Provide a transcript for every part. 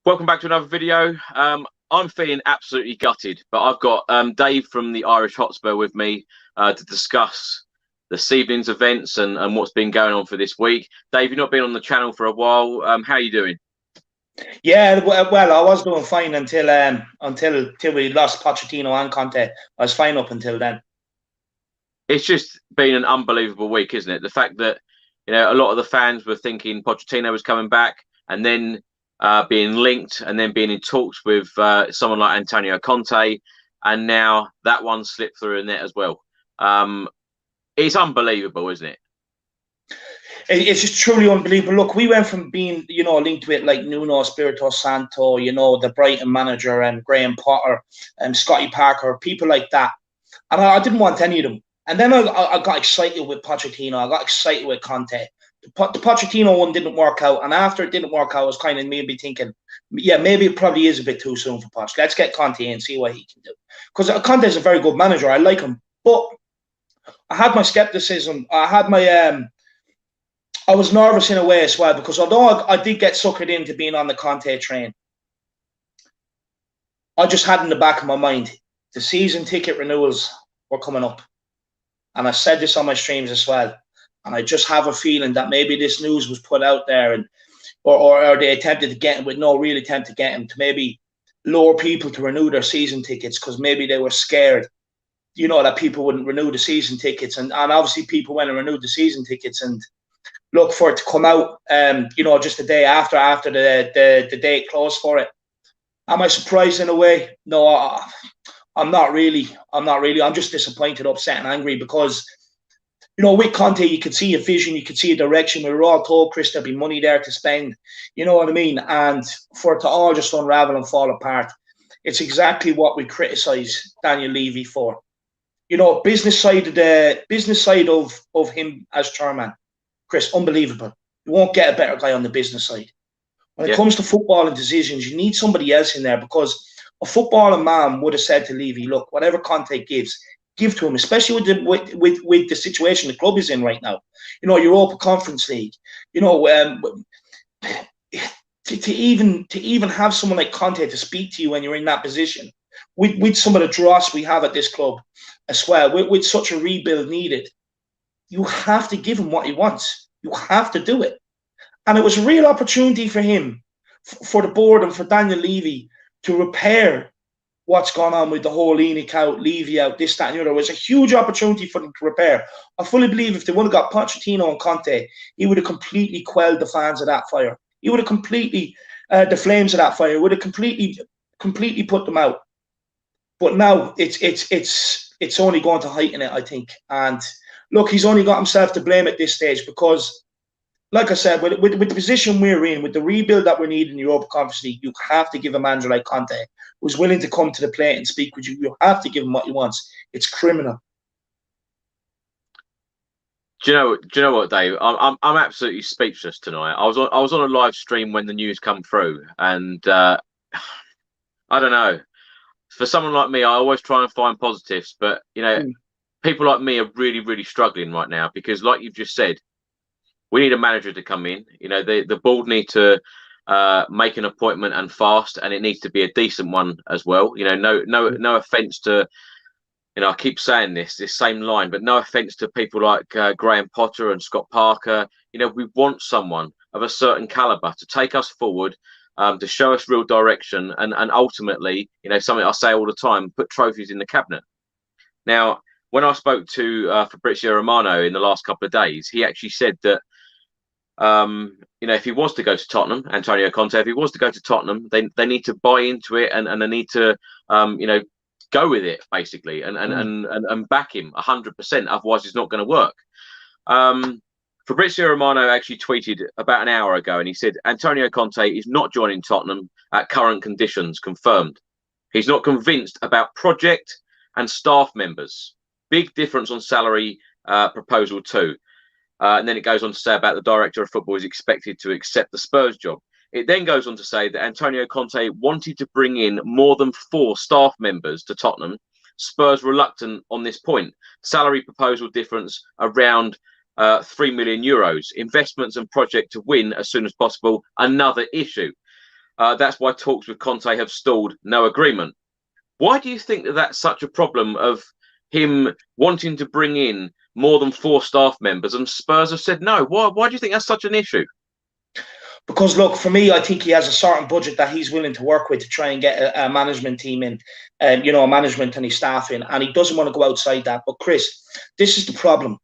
Welcome back to another video. I'm feeling absolutely gutted, but I've got Dave from the Irish Hotspur with me to discuss this evening's events and what's been going on for this week. Dave, you've not been on the channel for a while. How are you doing? Yeah, well, I was doing fine until we lost Pochettino and Conte. I was fine up until then. It's just been an unbelievable week, isn't it? The fact that, you know, a lot of the fans were thinking Pochettino was coming back, and then being linked and then being in talks with someone like Antonio Conte, and now that one slipped through in there as well. It's unbelievable, isn't it? It's just truly unbelievable. Look, we went from being, you know, linked with like Nuno Espirito Santo, you know, the Brighton manager, and Graham Potter and Scotty Parker, people like that. And I didn't want any of them. And then I got excited with Pochettino. I got excited with Conte. The Pochettino one didn't work out. And after it didn't work out, I was kind of maybe thinking, yeah, maybe it probably is a bit too soon for Poch. Let's get Conte in and see what he can do. Because Conte is a very good manager. I like him. But I had my skepticism. I had my... I was nervous in a way as well, because although I did get suckered into being on the Conte train, I just had in the back of my mind, the season ticket renewals were coming up. And I said this on my streams as well. And I just have a feeling that maybe this news was put out there, and or they attempted to get him with no real attempt to get him to maybe lure people to renew their season tickets, because maybe they were scared, you know, that people wouldn't renew the season tickets. And obviously people went and renewed the season tickets, and look for it to come out, you know, just the day after the date closed for it. Am I surprised in a way? No, I'm not really. I'm just disappointed, upset, and angry, because, you know, with Conte, you could see a vision, you could see a direction. We were all told, Chris, there'll be money there to spend. You know what I mean? And for it to all just unravel and fall apart, it's exactly what we criticise Daniel Levy for. You know, business side of him as chairman, Chris, unbelievable. You won't get a better guy on the business side. When it comes to football and decisions, you need somebody else in there, because a footballing man would have said to Levy, look, whatever Conte gives, give to him, especially with the situation the club is in right now. You know, Europa Conference League. You know, to even have someone like Conte to speak to you when you're in that position, with some of the dross we have at this club as well, with such a rebuild needed, you have to give him what he wants. You have to do it. And it was a real opportunity for him, for the board and for Daniel Levy, to repair what's gone on with the whole Levy out, this, that, and the other. It was a huge opportunity for them to repair. I fully believe if they would have got Pochettino and Conte, he would have completely quelled the fans of that fire. He would have completely, the flames of that fire, would have completely put them out. But now it's only going to heighten it, I think. And look, he's only got himself to blame at this stage, because, like I said, with the position we're in, with the rebuild that we need in the Europa Conference League, you have to give a manager like Conte, who's willing to come to the plate and speak with you. You have to give him what he wants. It's criminal. Do you know what, Dave? I'm absolutely speechless tonight. I was on a live stream when the news come through, and I don't know. For someone like me, I always try and find positives, but you know. People like me are really, really struggling right now, because, like you've just said, we need a manager to come in. You know, the board need to make an appointment, and fast, and it needs to be a decent one as well. You know, no offense to, you know, I keep saying this same line, but no offense to people like Graham Potter and Scott Parker. You know, we want someone of a certain caliber to take us forward, to show us real direction, and ultimately, you know, something I say all the time: put trophies in the cabinet. Now, when I spoke to Fabrizio Romano in the last couple of days, he actually said that, you know, if he was to go to Tottenham, Antonio Conte, if he was to go to Tottenham, they need to buy into it, and they need to, you know, go with it, basically, and back him 100%. Otherwise, it's not going to work. Fabrizio Romano actually tweeted about an hour ago, and he said, Antonio Conte is not joining Tottenham at current conditions, confirmed. He's not convinced about project and staff members. Big difference on salary proposal too. And then it goes on to say about the director of football is expected to accept the Spurs job. It then goes on to say that Antonio Conte wanted to bring in more than 4 staff members to Tottenham. Spurs reluctant on this point. Salary proposal difference around 3 million euros. Investments and project to win as soon as possible, another issue. That's why talks with Conte have stalled. No agreement. Why do you think that that's such a problem of him wanting to bring in more than 4 staff members and Spurs have said no? Why do you think that's such an issue? Because, look, for me, I think he has a certain budget that he's willing to work with to try and get a management team in, you know, management and his staff in, and he doesn't want to go outside that. But, Chris, this is the problem.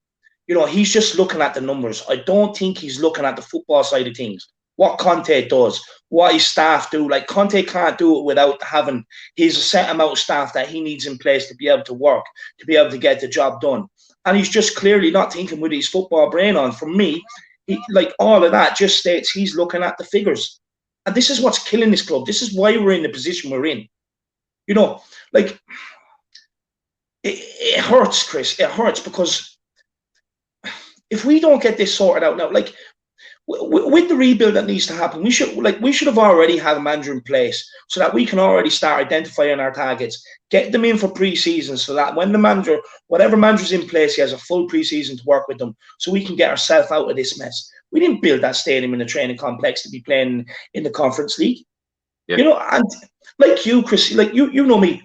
You know, he's just looking at the numbers. I don't think he's looking at the football side of things. What Conte does, what his staff do. Like, Conte can't do it without having his set amount of staff that he needs in place to be able to work, to be able to get the job done. And he's just clearly not thinking with his football brain on. For me, like, all of that just states he's looking at the figures. And this is what's killing this club. This is why we're in the position we're in. You know, like, it hurts, Chris. It hurts because if we don't get this sorted out now, like, with the rebuild that needs to happen, we should have already had a manager in place so that we can already start identifying our targets, get them in for pre-season so that when the manager, whatever manager's in place, he has a full pre-season to work with them so we can get ourselves out of this mess. We didn't build that stadium in the training complex to be playing in the Conference League. Yeah. You know, and like you, Chris, like you know me,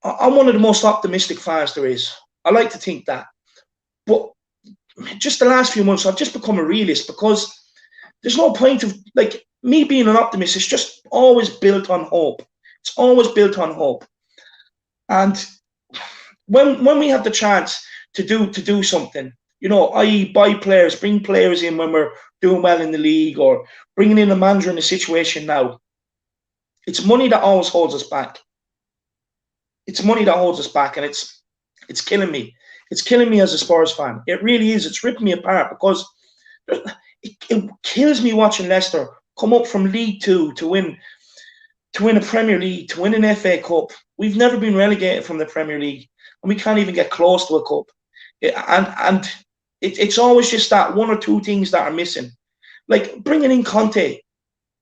I'm one of the most optimistic fans there is. I like to think that. But just the last few months, I've just become a realist because there's no point of, like, me being an optimist. It's just always built on hope. It's always built on hope. And when we have the chance to do something, you know, i.e. buy players, bring players in when we're doing well in the league, or bringing in a manager in a situation now, it's money that always holds us back. It's money that holds us back, and it's killing me. It's killing me as a Spurs fan. It really is. It's ripping me apart because it kills me watching Leicester come up from League Two to win a Premier League, to win an FA Cup. We've never been relegated from the Premier League, and we can't even get close to a cup. It's always just that 1 or 2 things that are missing. Like, bringing in Conte,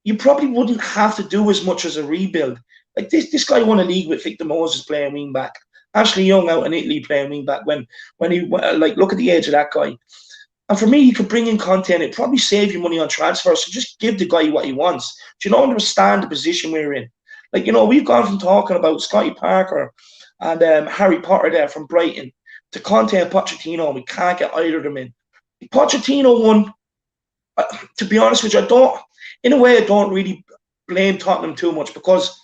you probably wouldn't have to do as much as a rebuild. Like, this guy won a league with Victor Moses playing wing back, Ashley Young out in Italy playing wing back. When he, like, look at the age of that guy. And for me, you could bring in Conte and it'd probably save you money on transfers. So just give the guy what he wants. Do you not understand the position we're in? Like, you know, we've gone from talking about Scotty Parker and Harry Potter there from Brighton to Conte and Pochettino, and we can't get either of them in. Pochettino won, to be honest with you, I don't really blame Tottenham too much because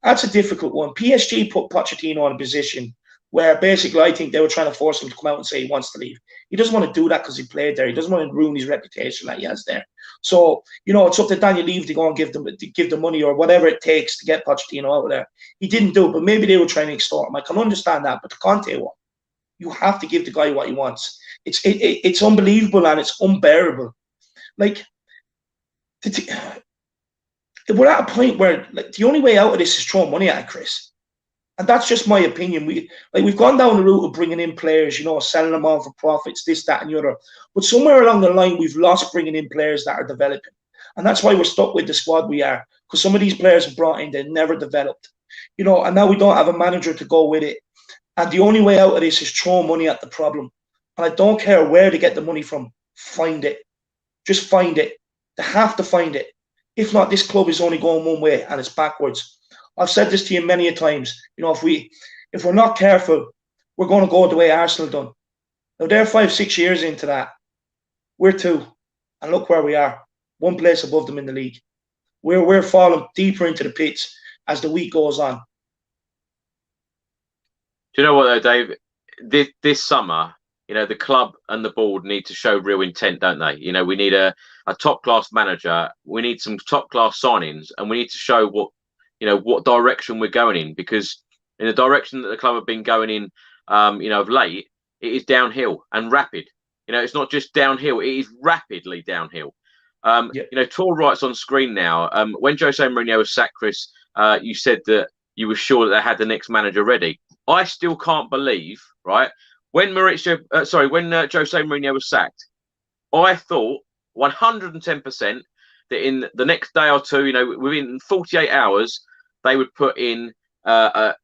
that's a difficult one. PSG put Pochettino in a position where basically I think they were trying to force him to come out and say he wants to leave. He doesn't want to do that because he played there. He doesn't want to ruin his reputation that he has there. So, you know, it's up to Daniel Levy to go and give the money or whatever it takes to get Pochettino out of there. He didn't do it, but maybe they were trying to extort him. I can understand that, but the Conte one, you have to give the guy what he wants. It's unbelievable and it's unbearable. Like, we're at a point where, like, the only way out of this is throwing money at it, Chris. And that's just my opinion. We've gone down the route of bringing in players, you know, selling them on for profits, this, that, and the other. But somewhere along the line, we've lost bringing in players that are developing. And that's why we're stuck with the squad we are. Because some of these players have brought in, they never developed. You know, and now we don't have a manager to go with it. And the only way out of this is throw money at the problem. And I don't care where to get the money from. Find it. Just find it. They have to find it. If not, this club is only going one way and it's backwards. I've said this to you many a times. You know, if we're not careful, we're going to go the way Arsenal done. Now they're 5-6 years into that. We're 2, and look where we are. 1 place above them in the league. We're falling deeper into the pits as the week goes on. Do you know what though, Dave? This summer, you know, the club and the board need to show real intent, don't they? You know, we need a top-class manager. We need some top-class signings, and we need to show what direction we're going in, because in the direction that the club have been going in, of late, it is downhill and rapid. You know, it's not just downhill; it is rapidly downhill. You know, Tor writes on screen now. When Jose Mourinho was sacked, Chris, you said that you were sure that they had the next manager ready. I still can't believe, right? When Jose Mourinho was sacked, I thought 110% that in the next day or two, you know, within 48 hours, they would put in a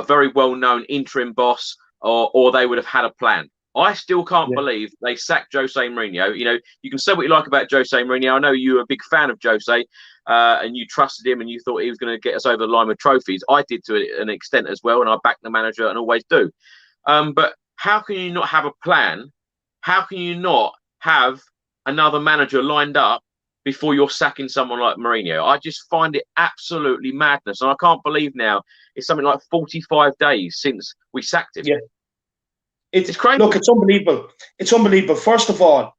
very well-known interim boss, or they would have had a plan. I still can't Yeah. believe they sacked Jose Mourinho. You know, you can say what you like about Jose Mourinho. I know you were a big fan of Jose, and you trusted him and you thought he was going to get us over the line with trophies. I did to an extent as well, and I backed the manager and always do. But how can you not have a plan? How can you not have another manager lined up before you're sacking someone like Mourinho? I just find it absolutely madness. And I can't believe now it's something like 45 days since we sacked him. Yeah. It's crazy. Look, it's unbelievable. It's unbelievable. First of all,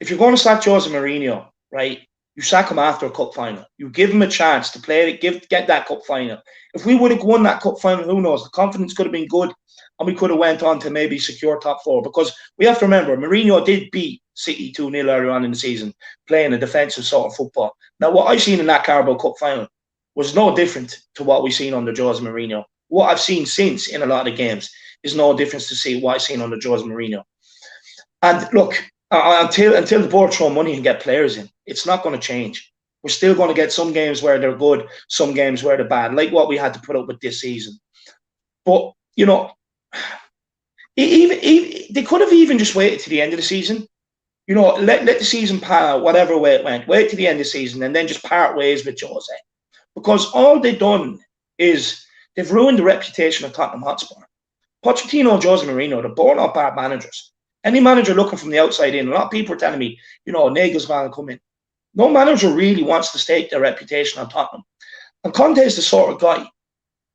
if you're going to sack Jose Mourinho, right, you sack him after a cup final. You give him a chance to play it, get that cup final. If we would have won that cup final, who knows? The confidence could have been good, and we could have went on to maybe secure top four. Because we have to remember, Mourinho did beat City 2-0 earlier on in the season, playing a defensive sort of football. Now, what I've seen in that Carabao Cup final was no different to what we've seen under Jose Mourinho. What I've seen since in a lot of the games is no difference to see what I've seen under Jose Mourinho. And look, until the board throw money and get players in, it's not going to change. We're still going to get some games where they're good, some games where they're bad, like what we had to put up with this season. But, you know, even they could have even just waited to the end of the season. You know, let the season pan out, whatever way it went. Wait to the end of the season and then just part ways with Jose. Because all they've done is they've ruined the reputation of Tottenham Hotspur. Pochettino and Jose Mourinho, they're both not bad managers. Any manager looking from the outside in, a lot of people are telling me, you know, Nagelsmann will come in. No manager really wants to stake their reputation on Tottenham. And Conte is the sort of guy,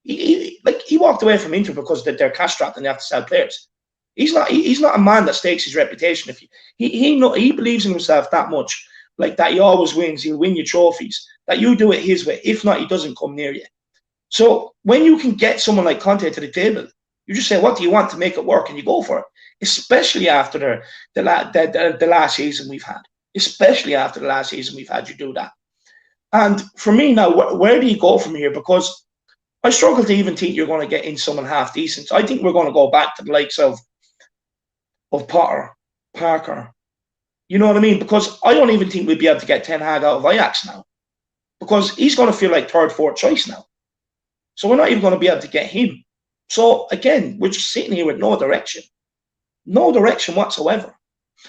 he walked away from Inter because they're cash strapped and they have to sell players. He's not a man that stakes his reputation. If he believes in himself that much, like that he always wins, he'll win you trophies, that you do it his way. If not, he doesn't come near you. So when you can get someone like Conte to the table, you just say, what do you want to make it work? And you go for it, especially after the last season we've had. Especially after the last season we've had, you do that. And for me now, where do you go from here? Because I struggle to even think you're going to get in someone half decent. I think we're going to go back to the likes of Potter, Parker. You know what I mean? Because I don't even think we'd be able to get Ten Hag out of Ajax now. Because he's going to feel like third, fourth choice now. So we're not even going to be able to get him. So again, we're just sitting here with no direction. No direction whatsoever.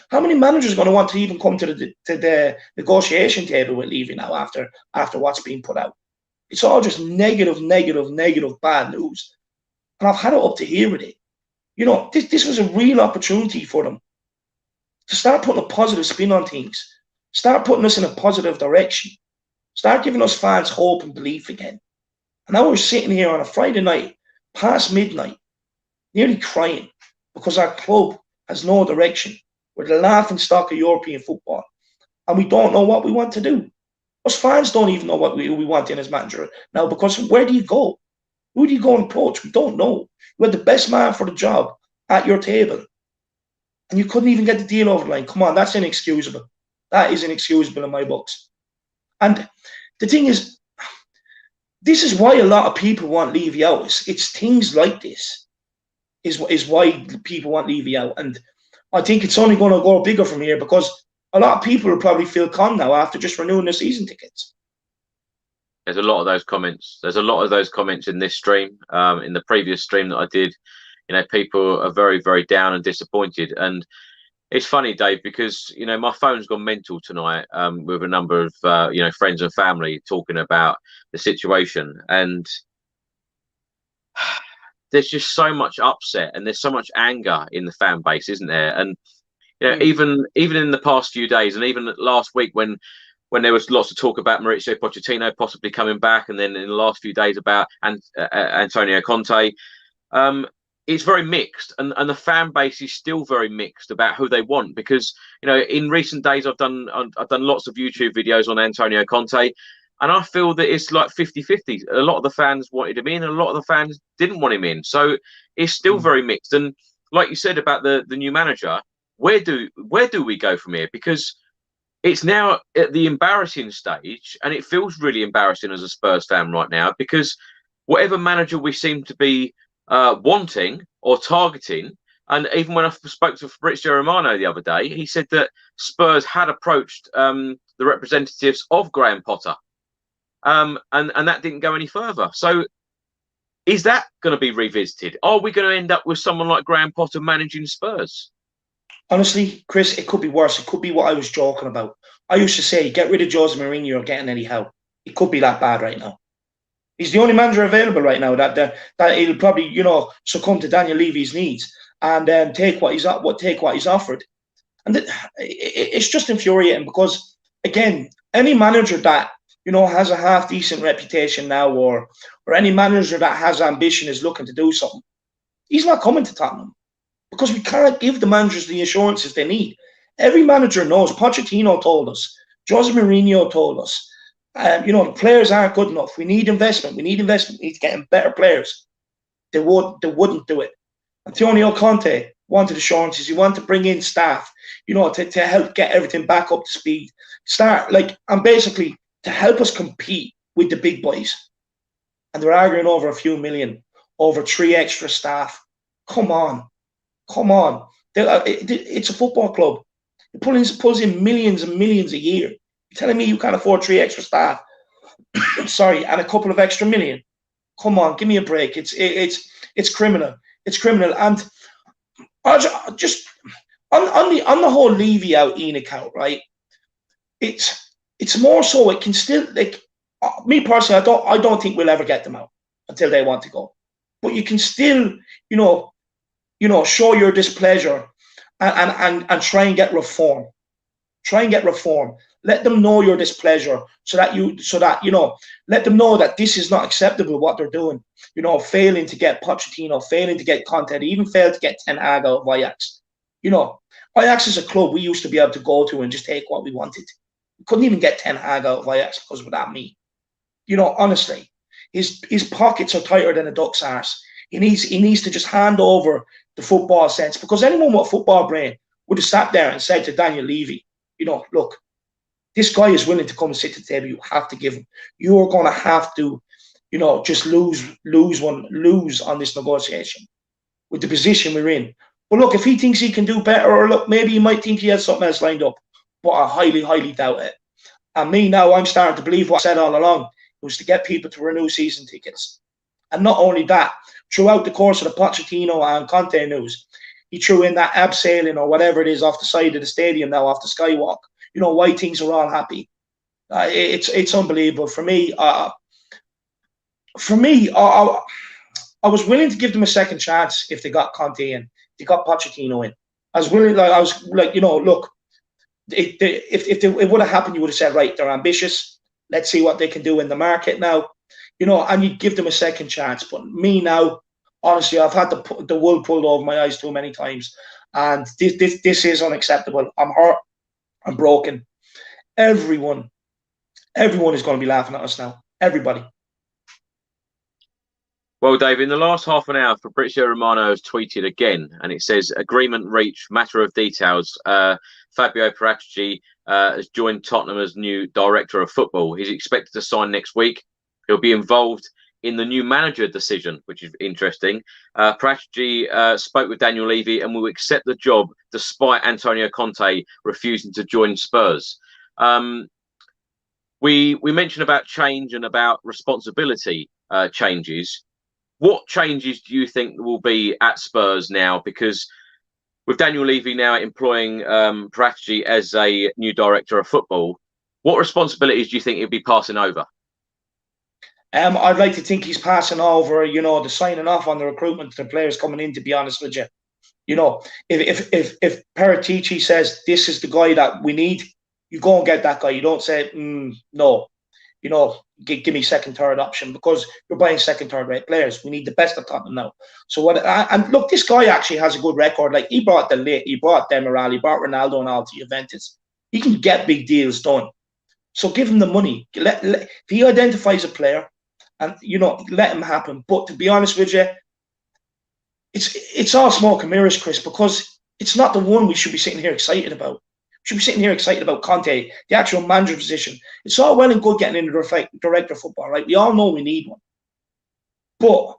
How many managers are going to want to even come to the negotiation table with Levy now after what's being put out? It's all just negative, bad news. And I've had it up to here with it. You know, this was a real opportunity for them to start putting a positive spin on things. Start putting us in a positive direction. Start giving us fans hope and belief again. And now we're sitting here on a Friday night, past midnight, nearly crying because our club has no direction. We're the laughing stock of European football. And we don't know what we want to do. Us fans don't even know what we want in as manager now, because where do you go? Who do you go and approach? We don't know. You had the best man for the job at your table. And you couldn't even get the deal over the line. Come on, that's inexcusable. That is inexcusable in my books. And the thing is, this is why a lot of people want Levy out. It's things like this is why people want Levy out. And I think it's only going to go bigger from here, because a lot of people will probably feel calm now after just renewing their season tickets. There's a lot of those comments. There's a lot of those comments in this stream. In the previous stream that I did, you know, people are very, very down and disappointed. And it's funny, Dave, because, you know, my phone's gone mental tonight with a number of, you know, friends and family talking about the situation. And there's just so much upset and there's so much anger in the fan base, isn't there? And you know, even in the past few days, and even last week when there was lots of talk about Mauricio Pochettino possibly coming back, and then in the last few days about Antonio Conte, it's very mixed, and the fan base is still very mixed about who they want. Because, you know, in recent days I've done lots of YouTube videos on Antonio Conte, and I feel that it's like 50-50. A lot of the fans wanted him in, and a lot of the fans didn't want him in. So it's still very mixed. And like you said about the new manager, where do we go from here? Because it's now at the embarrassing stage, and it feels really embarrassing as a Spurs fan right now, because whatever manager we seem to be wanting or targeting, and even when I spoke to Fabrizio Romano the other day, he said that Spurs had approached the representatives of Graham Potter, and that didn't go any further. So is that going to be revisited? Are we going to end up with someone like Graham Potter managing Spurs? Honestly, Chris, it could be worse. It could be what I was joking about. I used to say, get rid of Jose Mourinho, you're getting Eddie Howe. It could be that bad right now. He's the only manager available right now that he'll probably, you know, succumb to Daniel Levy's needs and take what he's offered. And it's just infuriating because, again, any manager that, you know, has a half decent reputation now, or any manager that has ambition, is looking to do something, he's not coming to Tottenham, because we can't give the managers the assurances they need. Every manager knows. Pochettino told us. Jose Mourinho told us. You know, the players aren't good enough. We need investment. We need investment. We need to get better players. They wouldn't do it. Antonio Conte wanted assurances. He wanted to bring in staff, you know, to help get everything back up to speed. And basically to help us compete with the big boys. And they're arguing over a few million, over 3 extra staff. Come on. It's a football club. It pulls in millions and millions a year. You're telling me you can't afford 3 extra staff? Sorry, and a couple of extra million. Come on, give me a break. It's criminal. It's criminal. And I just on the whole Levy Out Enoch out, right? It's more so it can still, like, me personally, I don't think we'll ever get them out until they want to go. But you can still, you know, show your displeasure and try and get reform. Try and get reform. Let them know your displeasure so that you know, let them know that this is not acceptable what they're doing. You know, failing to get Pochettino, failing to get Conte, even failed to get Ten Hag out of Ajax. You know, Ajax is a club we used to be able to go to and just take what we wanted. We couldn't even get Ten Hag out of Ajax because of that me. You know, honestly, his pockets are tighter than a duck's arse. He needs to just hand over the football sense, because anyone with a football brain would have sat there and said to Daniel Levy, you know, look, this guy is willing to come and sit at the table. You have to give him. You are going to have to, you know, just lose on this negotiation with the position we're in. But look, if he thinks he can do better, or look, maybe he might think he has something else lined up, but I highly, highly doubt it. And me now, I'm starting to believe what I said all along. It was to get people to renew season tickets. And not only that, throughout the course of the Pochettino and Conte news, he threw in that abseiling or whatever it is off the side of the stadium now, off the skywalk. You know, why things are all happy. It's unbelievable. For me, I was willing to give them a second chance if they got Conte in, they got Pochettino in. I was like, you know, look, if it would have happened, you would have said, right, they're ambitious. Let's see what they can do in the market now. You know, and you'd give them a second chance. But me now, honestly, I've had the wool pulled over my eyes too many times. And this is unacceptable. I'm hurt. I'm broken. Everyone is going to be laughing at us now. Everybody. Well, Dave, in the last half an hour, Fabrizio Romano has tweeted again, and it says, agreement reached, matter of details. Fabio Paratici has joined Tottenham as new director of football. He's expected to sign next week. He'll be involved in the new manager decision, which is interesting. Paratici spoke with Daniel Levy and will accept the job despite Antonio Conte refusing to join Spurs. We mentioned about change and about responsibility changes. What changes do you think will be at Spurs now? Because with Daniel Levy now employing Paratici as a new director of football, what responsibilities do you think he'll be passing over? I'd like to think he's passing over, you know, the signing off on the recruitment to the players coming in, to be honest with you. You know, if Paratici says this is the guy that we need, you go and get that guy. You don't say, no, you know, give me second, third option, because you're buying second, third rate players. We need the best of Tottenham now. So and look, this guy actually has a good record. Like, he brought he brought Demiral, he brought Ronaldo and all to Juventus. He can get big deals done. So give him the money. If he identifies a player, and, you know, let him happen. But to be honest with you, it's all smoke and mirrors, Chris, because it's not the one we should be sitting here excited about. We should be sitting here excited about Conte, the actual manager position. It's all well and good getting into the director of football, right? We all know we need one. But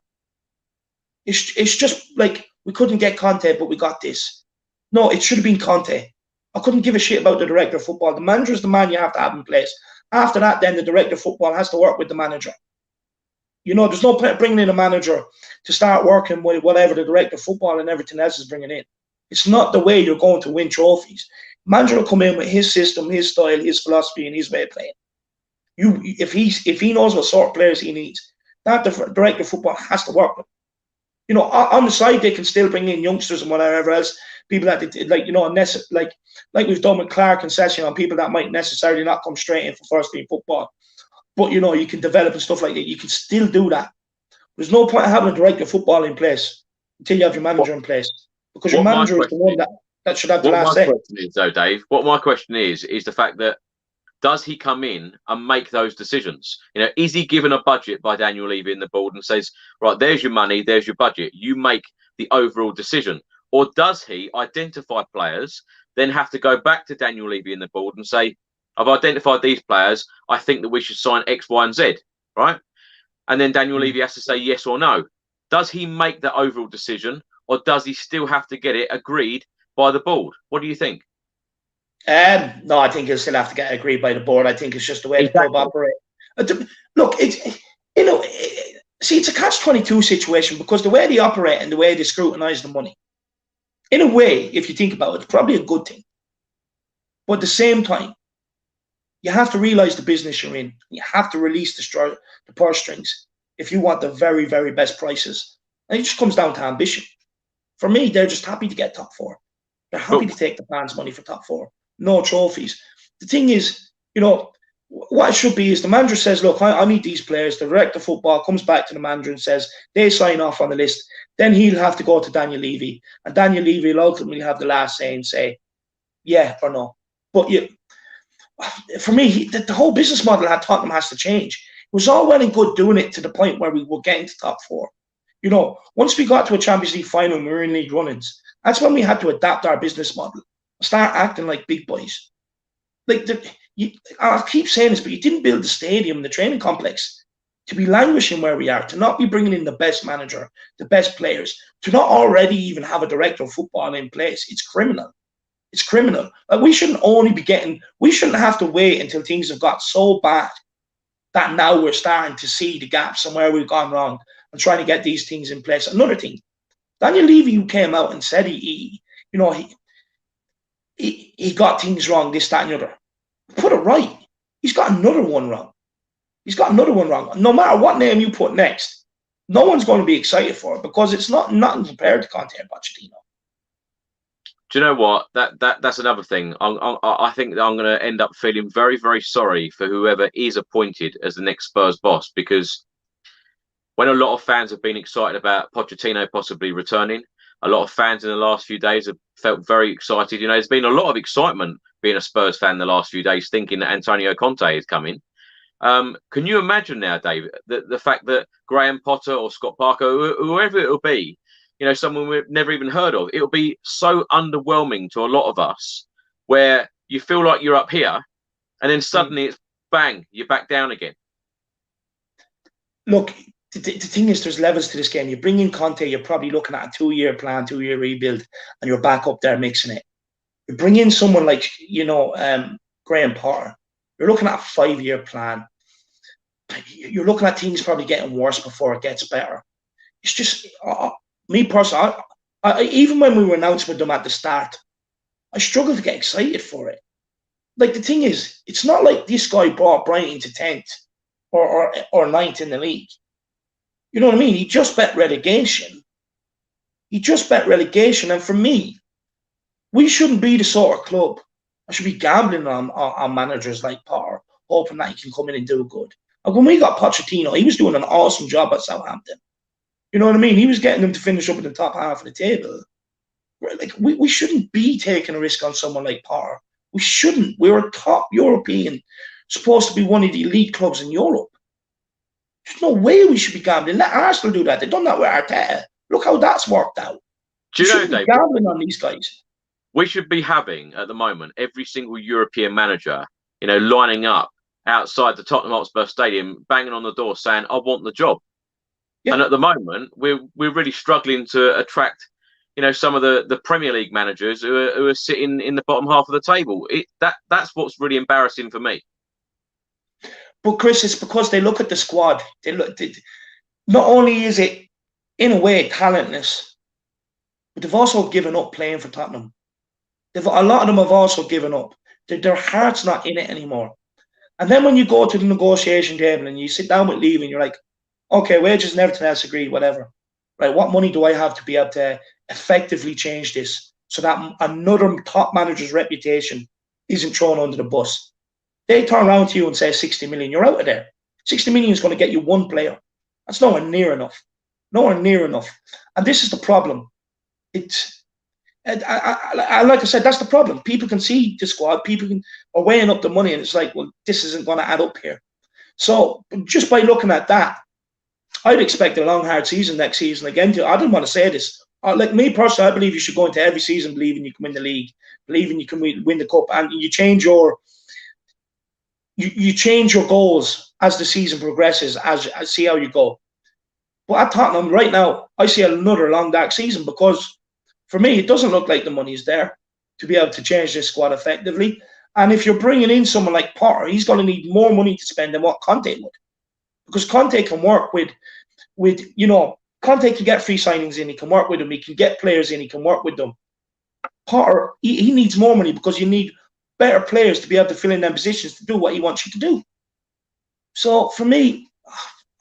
it's just like, we couldn't get Conte, but we got this. No, it should have been Conte. I couldn't give a shit about the director of football. The manager is the man you have to have in place. After that, then the director of football has to work with the manager. You know, there's no point bringing in a manager to start working with whatever the director of football and everything else is bringing in. It's not the way you're going to win trophies. Manager will come in with his system, his style, his philosophy, and his way of playing. If he knows what sort of players he needs, that director of football has to work with. You know, on the side they can still bring in youngsters and whatever else, people that like, you know, like we've done with Clark and Session, on people that might necessarily not come straight in for first team football, but you know, you can develop and stuff like that. You can still do that. There's no point having a director of football in place until you have your manager in place, because your manager is the one that should have the last say. What my question is, though, Dave, what my question is the fact that, does he come in and make those decisions? You know, is he given a budget by Daniel Levy in the board and says, right, there's your money, there's your budget, you make the overall decision? Or does he identify players, then have to go back to Daniel Levy in the board and say, I've identified these players, I think that we should sign X, Y, and Z, right? And then Daniel Levy has to say yes or no. Does he make the overall decision, or does he still have to get it agreed by the board? What do you think? No, I think he'll still have to get agreed by the board. I think it's just the way the club operates. Look, you know, see, it's a catch-22 situation, because the way they operate and the way they scrutinise the money, in a way, if you think about it, it's probably a good thing. But at the same time, you have to realise the business you're in. You have to release the purse strings if you want the very, very best prices. And it just comes down to ambition. For me, they're just happy to get top four. They're happy to take the fans' money for top four. No trophies. The thing is, you know, what it should be is the manager says, look, I need these players. The director of football comes back to the manager and says, they sign off on the list. Then he'll have to go to Daniel Levy. And Daniel Levy will ultimately have the last say and say, yeah or no. But for me, the whole business model at Tottenham has to change. It was all well and good doing it to the point where we were getting to top four. You know, once we got to a Champions League final and we were in league run-ins, that's when we had to adapt our business model. Start acting like big boys. Like, I keep saying this, but you didn't build the stadium, the training complex, to be languishing where we are, to not be bringing in the best manager, the best players, to not already even have a director of football in place. It's criminal. It's criminal. Like, we shouldn't have to wait until things have got so bad that now we're starting to see the gaps and where we've gone wrong and trying to get these things in place. Another thing, Daniel Levy, who came out and said he got things wrong, this, that, and the other. Put it right. He's got another one wrong. He's got another one wrong. No matter what name you put next, no one's going to be excited for it, because it's nothing compared to Conte and Pochettino. Do you know what? That's another thing. I think that I'm going to end up feeling very, very sorry for whoever is appointed as the next Spurs boss, because when a lot of fans have been excited about Pochettino possibly returning, a lot of fans in the last few days have felt very excited. You know, there's been a lot of excitement being a Spurs fan the last few days, thinking that Antonio Conte is coming. Can you imagine now, David, the fact that Graham Potter or Scott Parker, whoever it will be, you know, someone we've never even heard of, it'll be so underwhelming to a lot of us, where you feel like you're up here and then suddenly it's bang, you're back down again. Look, the thing is, there's levels to this game. You bring in Conte, you're probably looking at a 2-year plan, 2-year rebuild, and you're back up there mixing it. You bring in someone like, you know, Graham Potter, you're looking at a 5-year plan. You're looking at things probably getting worse before it gets better. It's just, me personally, I even when we were announced with them at the start, I struggled to get excited for it. Like, the thing is, it's not like this guy brought Brighton to 10th or 9th in the league. You know what I mean? He just bet relegation. And for me, we shouldn't be the sort of club that should be gambling on managers like Potter, hoping that he can come in and do good. Like, when we got Pochettino, he was doing an awesome job at Southampton. You know what I mean? He was getting them to finish up in the top half of the table. Like, we shouldn't be taking a risk on someone like Potter. We shouldn't. We're a top European, supposed to be one of the elite clubs in Europe. There's no way we should be gambling. Let Arsenal do that. They've done that with Arteta. Look how that's worked out. Do you know, David, gambling on these guys. We should be having, at the moment, every single European manager, you know, lining up outside the Tottenham Hotspur Stadium, banging on the door saying, I want the job. Yeah. And at the moment, we're really struggling to attract, you know, some of the Premier League managers who are sitting in the bottom half of the table. That's what's really embarrassing for me. But Chris, it's because they look at the squad. Not only is it, in a way, talentless, but they've also given up playing for Tottenham. A lot of them have also given up. Their heart's not in it anymore. And then when you go to the negotiation table and you sit down with Levy and you're like, okay, wages and everything else agreed, whatever. Right, what money do I have to be able to effectively change this so that another top manager's reputation isn't thrown under the bus? They turn around to you and say 60 million, you're out of there. 60 million is going to get you one player. That's nowhere near enough. Nowhere near enough. And this is the problem. Like I said, that's the problem. People can see the squad. People are weighing up the money, and it's like, well, this isn't going to add up here. So just by looking at that, I'd expect a long, hard season next season. Again, I didn't want to say this. Like me personally, I believe you should go into every season believing you can win the league, believing you can win the cup, and you change your goals as the season progresses, as see how you go. But at Tottenham right now, I see another long, dark season because for me, it doesn't look like the money's there to be able to change this squad effectively. And if you're bringing in someone like Potter, he's going to need more money to spend than what Conte would. Because Conte can work with Conte can get free signings in, he can work with them, he can get players in, he can work with them. Potter, he needs more money because you need better players to be able to fill in their positions to do what he wants you to do. So for me,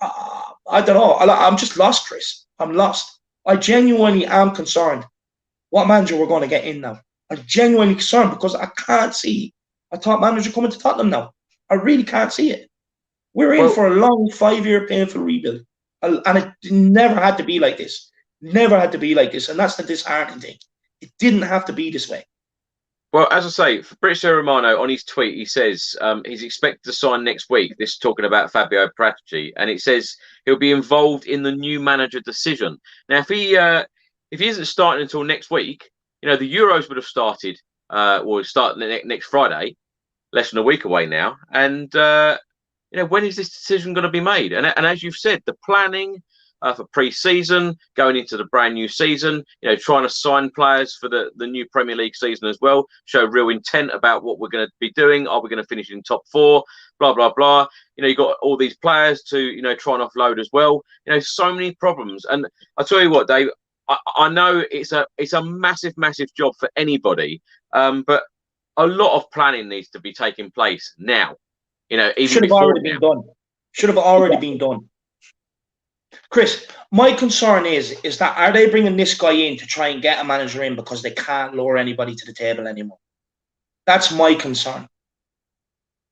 I don't know. I'm just lost, Chris. I'm lost. I genuinely am concerned what manager we're going to get in now. I'm genuinely concerned because I can't see a top manager coming to Tottenham now. I really can't see it. We're in for a long 5-year painful rebuild. And it never had to be like this. Never had to be like this. And that's the disheartening thing. It didn't have to be this way. Well, as I say, Fabrizio Romano, on his tweet, he says he's expected to sign next week. This is talking about Fabio Paratici. And it says he'll be involved in the new manager decision. Now, if he isn't starting until next week, the Euros would have started, or start next Friday, less than a week away now. And, when is this decision going to be made? And as you've said, the planning for pre-season, going into the brand new season, trying to sign players for the new Premier League season as well, show real intent about what we're going to be doing. Are we going to finish in top 4? Blah, blah, blah. You've got all these players to, try and offload as well. So many problems. And I'll tell you what, Dave, I know it's a massive, massive job for anybody, but a lot of planning needs to be taking place now. Even should have already been done. Should have already been done. Chris, my concern is that are they bringing this guy in to try and get a manager in because they can't lure anybody to the table anymore? That's my concern.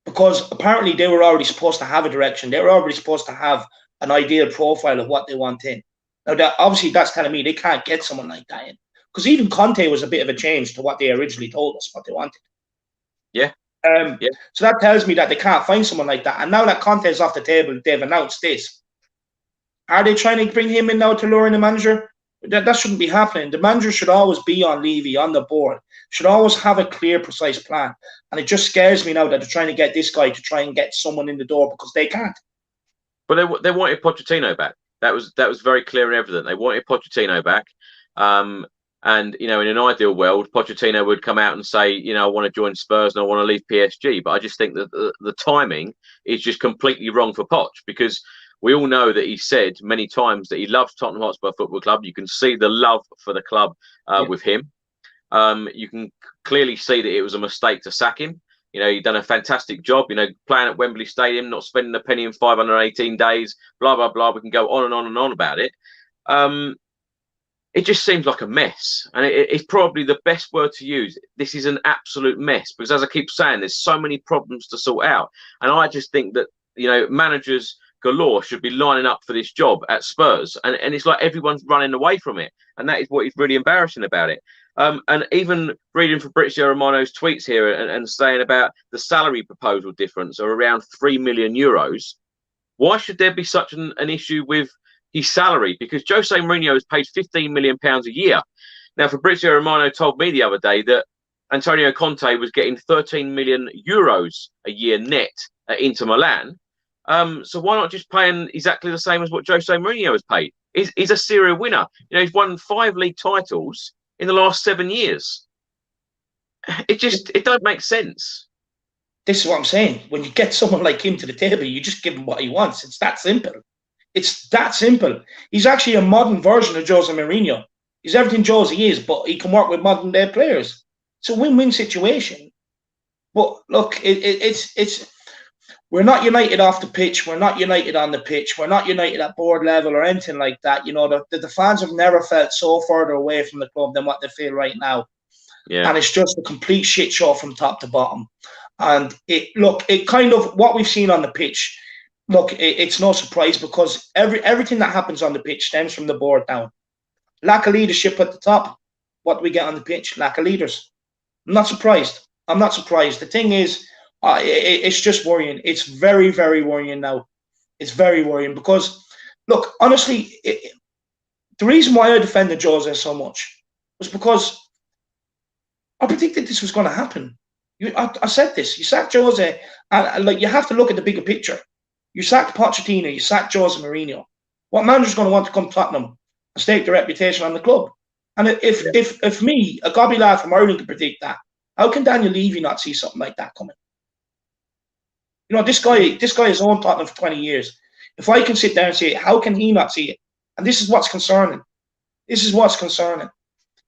Because apparently they were already supposed to have a direction. They were already supposed to have an ideal profile of what they want in. Now, obviously, that's telling me they can't get someone like that in. Because even Conte was a bit of a change to what they originally told us, what they wanted. Yeah. So that tells me that they can't find someone like that. And now that Conte is off the table, they've announced this. Are they trying to bring him in now to lure in the manager? That shouldn't be happening. The manager should always be on Levy, on the board. Should always have a clear, precise plan. And it just scares me now that they're trying to get this guy to try and get someone in the door because they can't. But they wanted Pochettino back. That was very clear and evident. They wanted Pochettino back. And, in an ideal world, Pochettino would come out and say, I want to join Spurs and I want to leave PSG. But I just think that the timing is just completely wrong for Poch, because we all know that he said many times that he loves Tottenham Hotspur Football Club. You can see the love for the club with him. You can clearly see that it was a mistake to sack him. He'd done a fantastic job, playing at Wembley Stadium, not spending a penny in 518 days, blah, blah, blah. We can go on and on and on about it. It just seems like a mess. And it's probably the best word to use. This is an absolute mess because, as I keep saying, there's so many problems to sort out. And I just think that, managers galore should be lining up for this job at Spurs. And it's like everyone's running away from it. And that is what is really embarrassing about it. And even reading Fabrizio Romano's tweets here and saying about the salary proposal difference of around €3 million, why should there be such an issue with his salary? Because Jose Mourinho is paid £15 million a year. Now, Fabrizio Romano told me the other day that Antonio Conte was getting €13 million a year net at Inter Milan. So why not just pay him exactly the same as what Jose Mourinho has paid? He's a serial winner. He's won 5 league titles in the last 7 years. It don't make sense. This is what I'm saying. When you get someone like him to the table, you just give him what he wants. It's that simple. It's that simple. He's actually a modern version of Jose Mourinho. He's everything Jose is, but he can work with modern day players. It's a win-win situation. But look, it's we're not united off the pitch. We're not united on the pitch. We're not united at board level or anything like that. You know, the fans have never felt so further away from the club than what they feel right now. Yeah. And it's just a complete shit show from top to bottom. And it kind of what we've seen on the pitch. Look, it's no surprise because everything that happens on the pitch stems from the board down. Lack of leadership at the top. What do we get on the pitch? Lack of leaders. I'm not surprised. The thing is, it's just worrying. It's very, very worrying now. It's very worrying because, look, honestly, the reason why I defended Jose so much was because I predicted this was going to happen. I said this. You sacked Jose, and like you have to look at the bigger picture. You sacked Pochettino. You sacked Jose Mourinho. What manager's going to want to come to Tottenham and stake their reputation on the club? And if me, a gobby lad from Ireland, can predict that, how can Daniel Levy not see something like that coming? You know, this guy has owned Tottenham for 20 years. If I can sit down and say it, how can he not see it? And this is what's concerning. This is what's concerning.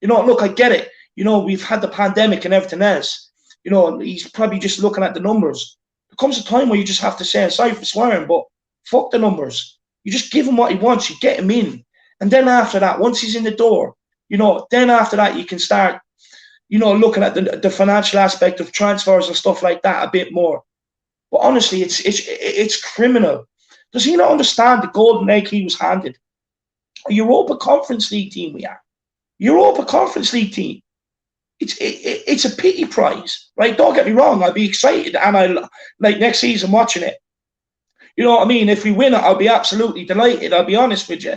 You know, look, I get it. You know, we've had the pandemic and everything else. You know, he's probably just looking at the numbers. There comes a time where you just have to say, sorry for swearing, but fuck the numbers. You just give him what he wants. You get him in. And then after that, once he's in the door, you know, then after that, you can start, you know, looking at the financial aspect of transfers and stuff like that a bit more. But honestly, it's criminal. Does he not understand the golden egg he was handed? A Europa Conference League team we are. Europa Conference League team. It's a pity prize, right? Don't get me wrong. I'll be excited and I like next season watching it. You know what I mean? If we win it, I'll be absolutely delighted. I'll be honest with you.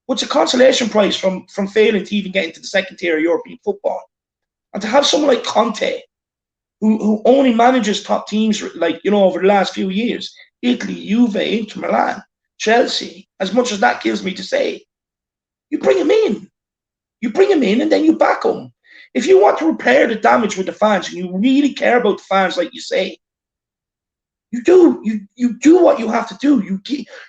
But it's a consolation prize from failing to even get into the second tier of European football. And to have someone like Conte, who only manages top teams, like, you know, over the last few years, Italy, Juve, Inter Milan, Chelsea, as much as that kills me to say, you bring him in. You bring him in and then you back him. If you want to repair the damage with the fans and you really care about the fans, like you say, you do what you have to do.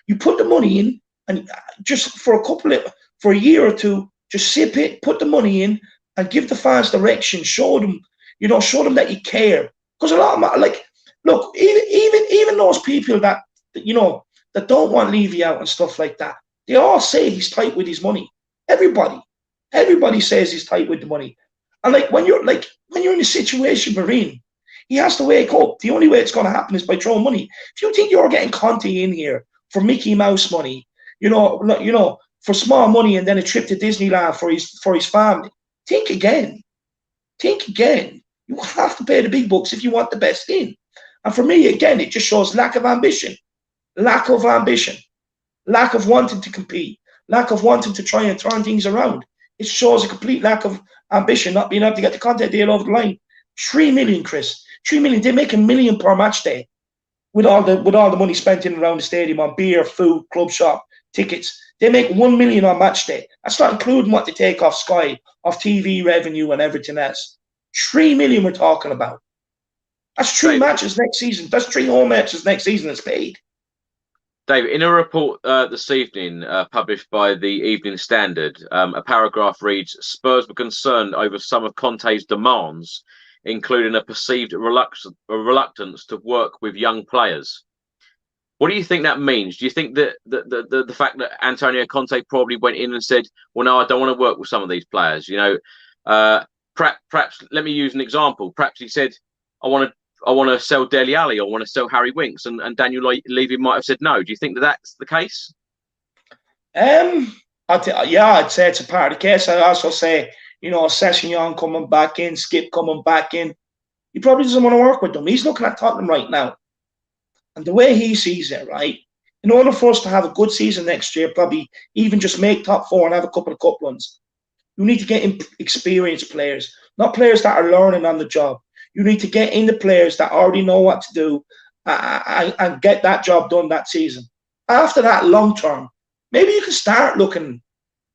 You put the money in and just for a year or two, just sip it, put the money in and give the fans direction. Show them that you care. Because a lot of them, like, look, even those people that, you know, that don't want Levy out and stuff like that, they all say he's tight with his money. Everybody says he's tight with the money. And like when you're in a situation we're in, he has to wake up. The only way it's going to happen is by throwing money. If you think you're getting Conte in here for Mickey Mouse money, you know, for small money and then a trip to Disneyland for his family, think again. Think again. You have to pay the big bucks if you want the best in. And for me, again, it just shows lack of ambition, lack of wanting to compete, lack of wanting to try and turn things around. It shows a complete lack of ambition, not being able to get the Conte deal over the line. 3 million, Chris. 3 million. They make $1 million per match day with all the money spent in around the stadium on beer, food, club shop, tickets. They make 1 million on match day. That's not including what they take off Sky, off TV revenue and everything else. 3 million we're talking about. That's 3 matches next season. That's 3 home matches next season that's paid. David, in a report this evening published by the Evening Standard, a paragraph reads, Spurs were concerned over some of Conte's demands, including a perceived reluctance to work with young players. What do you think that means? Do you think that the fact that Antonio Conte probably went in and said, well, no, I don't want to work with some of these players, you know, perhaps let me use an example. Perhaps he said, I want to sell Dele Alli, I want to sell Harry Winks, and Daniel Levy might have said no. Do you think that that's the case? I'd say it's a part of the case. I'd also say, you know, Sessegnon coming back in, Skip coming back in. He probably doesn't want to work with them. He's looking at Tottenham right now. And the way he sees it, right, in order for us to have a good season next year, probably even just make top 4 and have a couple of cup runs, you need to get experienced players, not players that are learning on the job. You need to get in the players that already know what to do and get that job done that season. After that, long term, maybe you can start looking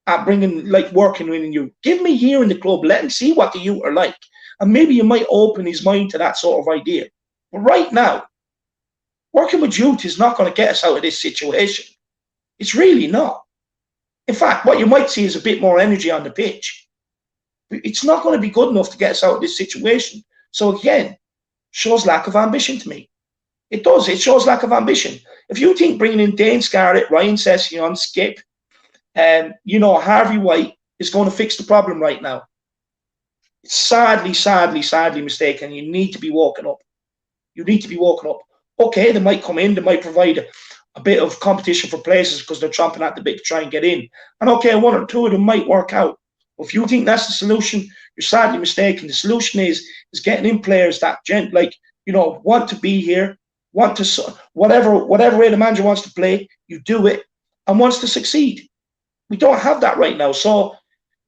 at working with you. Give him a year in the club. Let him see what the youth are like. And maybe you might open his mind to that sort of idea. But right now, working with youth is not going to get us out of this situation. It's really not. In fact, what you might see is a bit more energy on the pitch. It's not going to be good enough to get us out of this situation. So again, shows lack of ambition to me. It does. It shows lack of ambition. If you think bringing in Dane Scarlett, Ryan Sessegnon, Skip, Harvey White is going to fix the problem right now, it's sadly mistaken. You need to be woken up. You need to be woken up. Okay, they might come in. They might provide a bit of competition for places because they're chomping at the bit to try and get in. And okay, one or two of them might work out. If you think that's the solution, you're sadly mistaken. The solution is getting in players that want to be here, want to whatever way the manager wants to play, you do it, and wants to succeed. We don't have that right now. So,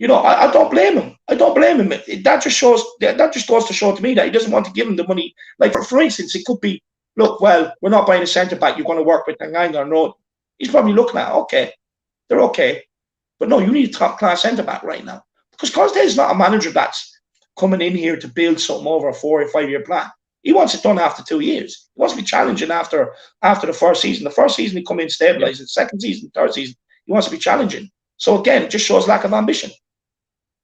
I don't blame him. I don't blame him. That just goes to show to me that he doesn't want to give him the money. Like for instance, it could be, look, well, we're not buying a centre back. You're going to work with Tanganga. No, he's probably looking at, okay, they're okay. But no, you need a top-class centre-back right now. Because Conte is not a manager that's coming in here to build something over a 4 or 5 year plan. He wants it done after 2 years. He wants to be challenging after the first season. The first season, he come in, stabilise it. Second season, third season, he wants to be challenging. So again, it just shows lack of ambition.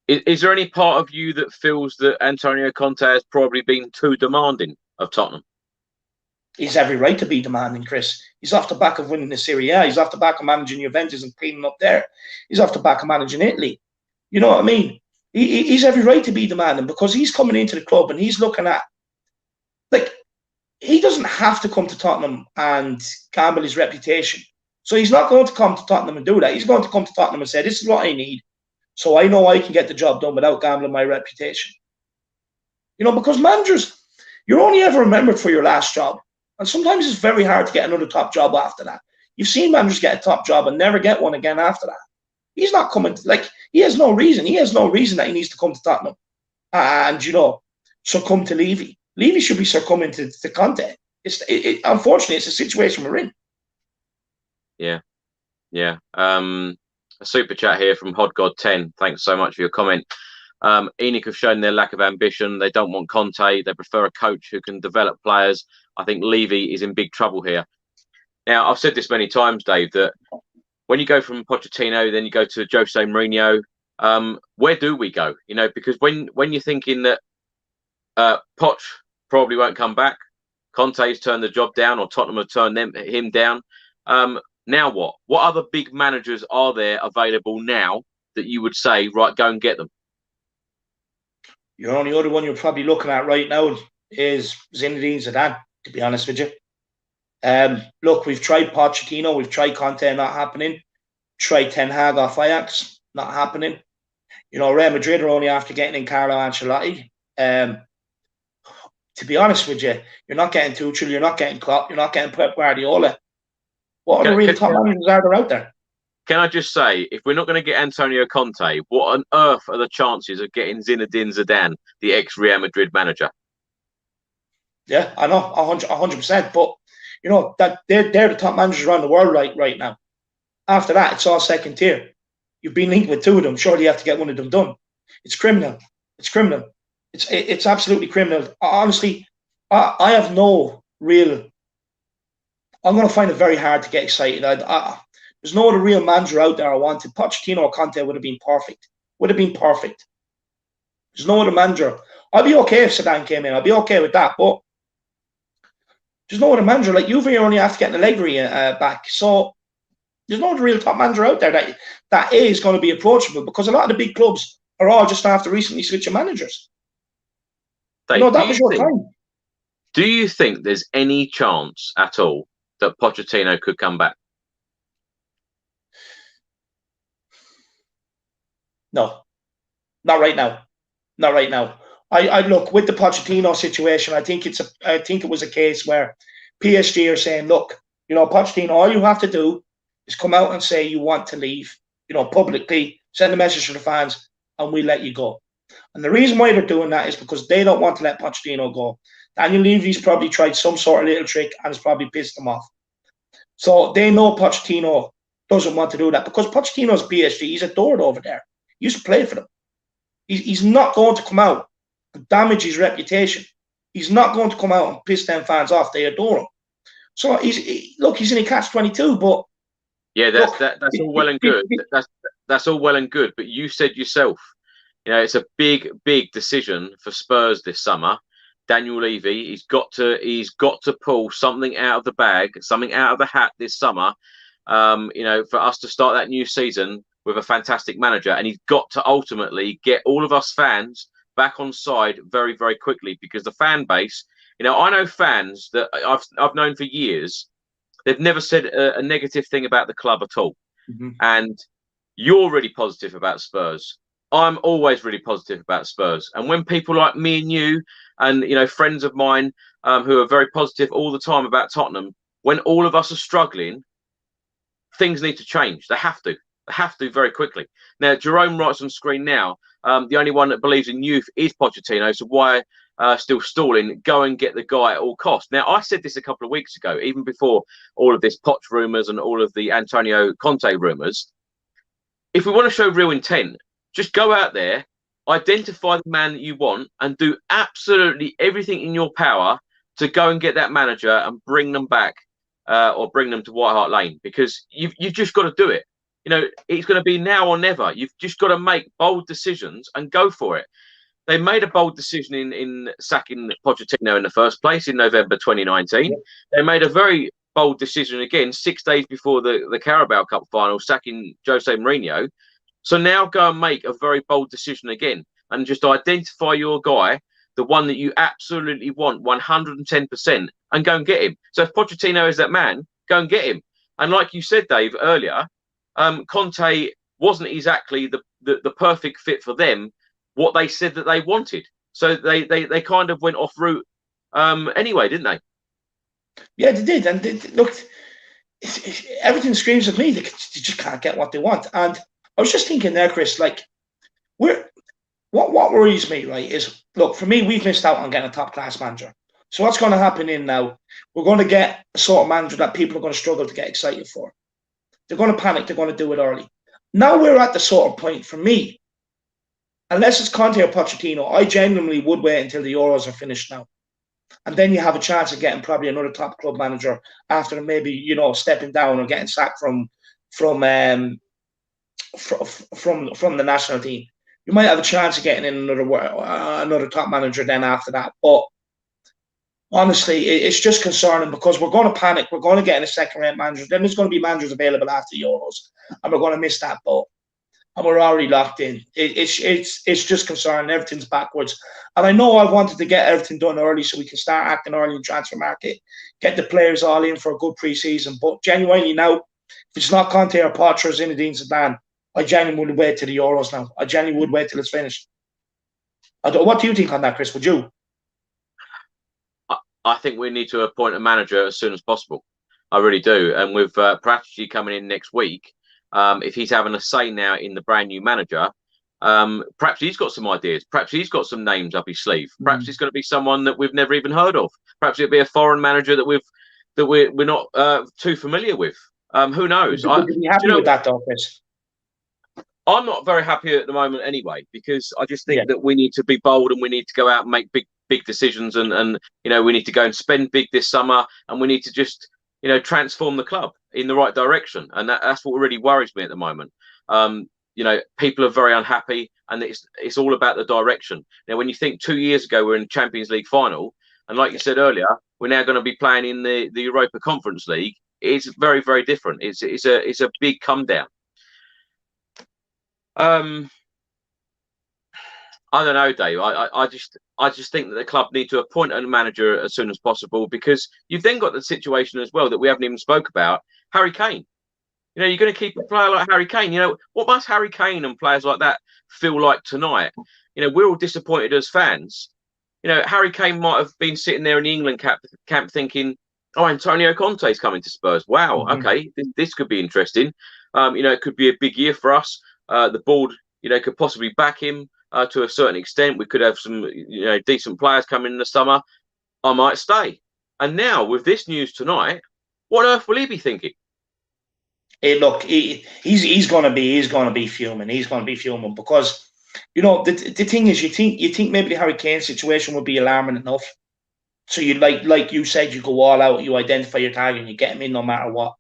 Is there any part of you that feels that Antonio Conte has probably been too demanding of Tottenham? He's every right to be demanding, Chris. He's off the back of winning the Serie A. He's off the back of managing Juventus and cleaning up there. He's off the back of managing Italy. You know what I mean? He's every right to be demanding because he's coming into the club and he's looking at, like, he doesn't have to come to Tottenham and gamble his reputation. So he's not going to come to Tottenham and do that. He's going to come to Tottenham and say, this is what I need. So I know I can get the job done without gambling my reputation. Because managers, you're only ever remembered for your last job. And sometimes it's very hard to get another top job after that. You've seen managers get a top job and never get one again after that. He's not coming, he has no reason. He has no reason that he needs to come to Tottenham and, succumb to Levy. Levy should be succumbing to Conte. Unfortunately, it's a situation we're in. Yeah. A super chat here from HodGod10. Thanks so much for your comment. ENIC have shown their lack of ambition. They don't want Conte. They prefer a coach who can develop players. I think Levy is in big trouble here. Now, I've said this many times, Dave, that when you go from Pochettino, then you go to Jose Mourinho, where do we go? Because when you're thinking that Poch probably won't come back, Conte's turned the job down, or Tottenham have turned him down, now what? What other big managers are there available now that you would say, right, go and get them? The only other one you're probably looking at right now is Zinedine Zidane, to be honest with you. Look, we've tried Pochettino, we've tried Conte, not happening. Tried Ten Hag off Ajax, not happening. Real Madrid are only after getting in Carlo Ancelotti. To be honest with you, you're not getting Tuchel, you're not getting Klopp, you're not getting Pep Guardiola. What other real top managers are there out there? Can I just say, if we're not going to get Antonio Conte, what on earth are the chances of getting Zinedine Zidane, the ex-Real Madrid manager? Yeah, I know, 100%. But, that they're the top managers around the world right now. After that, it's all second tier. You've been linked with two of them. Surely you have to get one of them done. It's criminal. It's criminal. It's absolutely criminal. Honestly, I have no real... I'm going to find it very hard to get excited. There's no other real manager out there I wanted. Pochettino or Conte would have been perfect. There's no other manager. I'd be okay if Zidane came in. I'd be okay with that. But there's no other manager. Like Juve, you're only after getting Allegri back. So there's no other real top manager out there that is going to be approachable, because a lot of the big clubs are all just after recently switching managers. Dave, that was your time. Do you think there's any chance at all that Pochettino could come back? No, not right now. Not right now. I look, with the Pochettino situation, I think it was a case where PSG are saying, look, Pochettino, all you have to do is come out and say you want to leave, publicly, send a message to the fans, and we let you go. And the reason why they're doing that is because they don't want to let Pochettino go. Daniel Levy's probably tried some sort of little trick and it's probably pissed them off. So they know Pochettino doesn't want to do that, because Pochettino's PSG, he's adored over there. He used to play for them. He's not going to come out and damage his reputation. He's not going to come out and piss them fans off. They adore him. So he's in a catch-22, but Yeah, that's all well and good. That's all well and good. But you said yourself, it's a big decision for Spurs this summer. Daniel Levy, he's got to pull something out of the bag, something out of the hat this summer. For us to start that new season with a fantastic manager, and he's got to ultimately get all of us fans back on side very, very quickly, because the fan base, I know fans that I've known for years. They've never said a negative thing about the club at all. Mm-hmm. And you're really positive about Spurs. I'm always really positive about Spurs. And when people like me and you and, friends of mine who are very positive all the time about Tottenham, when all of us are struggling, things need to change. They have to. They have to very quickly. Now, Jerome writes on screen now, the only one that believes in youth is Pochettino. So why still stalling? Go and get the guy at all costs. Now, I said this a couple of weeks ago, even before all of this Poch rumours and all of the Antonio Conte rumours. If we want to show real intent, just go out there, identify the man that you want, and do absolutely everything in your power to go and get that manager and bring them back or bring them to White Hart Lane, because you've just got to do it. It's going to be now or never. You've just got to make bold decisions and go for it. They made a bold decision in sacking Pochettino in the first place in November 2019. Yeah. They made a very bold decision again 6 days before the Carabao Cup final, sacking Jose Mourinho. So now go and make a very bold decision again and just identify your guy, the one that you absolutely want 110%, and go and get him. So if Pochettino is that man, go and get him. And like you said, Dave, earlier, Conte wasn't exactly the perfect fit for them, what they said that they wanted. So they kind of went off route anyway, didn't they? Yeah, they did. And look, everything screams at me. They just can't get what they want. And I was just thinking there, Chris, like, what worries me, right, is, look, for me, we've missed out on getting a top-class manager. So what's going to happen in now? We're going to get a sort of manager that people are going to struggle to get excited for. They're going to panic. They're going to do it early. Now we're at the sort of point, for me, unless it's Conte or Pochettino, I genuinely would wait until the Euros are finished now. And then you have a chance of getting probably another top club manager after maybe, stepping down or getting sacked from the national team. You might have a chance of getting in another top manager then after that. But honestly, it's just concerning, because we're going to panic. We're going to get in a second-rate manager. Then there's going to be managers available after the Euros, and we're going to miss that boat. And we're already locked in. It's just concerning. Everything's backwards. And I know I wanted to get everything done early so we can start acting early in the transfer market, get the players all in for a good pre-season. But genuinely now, if it's not Conte or Poch or Zinedine Zidane, I genuinely would wait till the Euros now. I genuinely would wait till it's finished. What do you think on that, Chris? Would you? I think we need to appoint a manager as soon as possible. I really do. And with Paratici coming in next week, if he's having a say now in the brand new manager, perhaps he's got some ideas. Perhaps he's got some names up his sleeve. Perhaps he's going to be someone that we've never even heard of. Perhaps it'll be a foreign manager that we're not too familiar with. Who knows? Would you be happy with that, though, Chris? I'm not very happy at the moment anyway, because I just think that we need to be bold and we need to go out and make big decisions, and we need to go and spend big this summer, and we need to just transform the club in the right direction. And that's what really worries me at the moment. People are very unhappy, and it's all about the direction. Now, when you think 2 years ago we're in Champions League final, and like you said earlier, we're now going to be playing in the Europa Conference League, it's very, very different. It's a big come down. I don't know, Dave. I just think that the club need to appoint a manager as soon as possible, because you've then got the situation as well that we haven't even spoke about. Harry Kane. You're going to keep a player like Harry Kane. What must Harry Kane and players like that feel like tonight? We're all disappointed as fans. Harry Kane might have been sitting there in the England camp thinking, "Oh, Antonio Conte's coming to Spurs. Wow, okay, this could be interesting. It could be a big year for us. The board, could possibly back him to a certain extent. We could have some, decent players coming in the summer. I might stay." And now with this news tonight, what on earth will he be thinking? Hey, look, he's going to be fuming. He's going to be fuming because, the thing is, you think maybe the Harry Kane situation would be alarming enough. So you like you said, you go all out, you identify your target, and you get him in no matter what.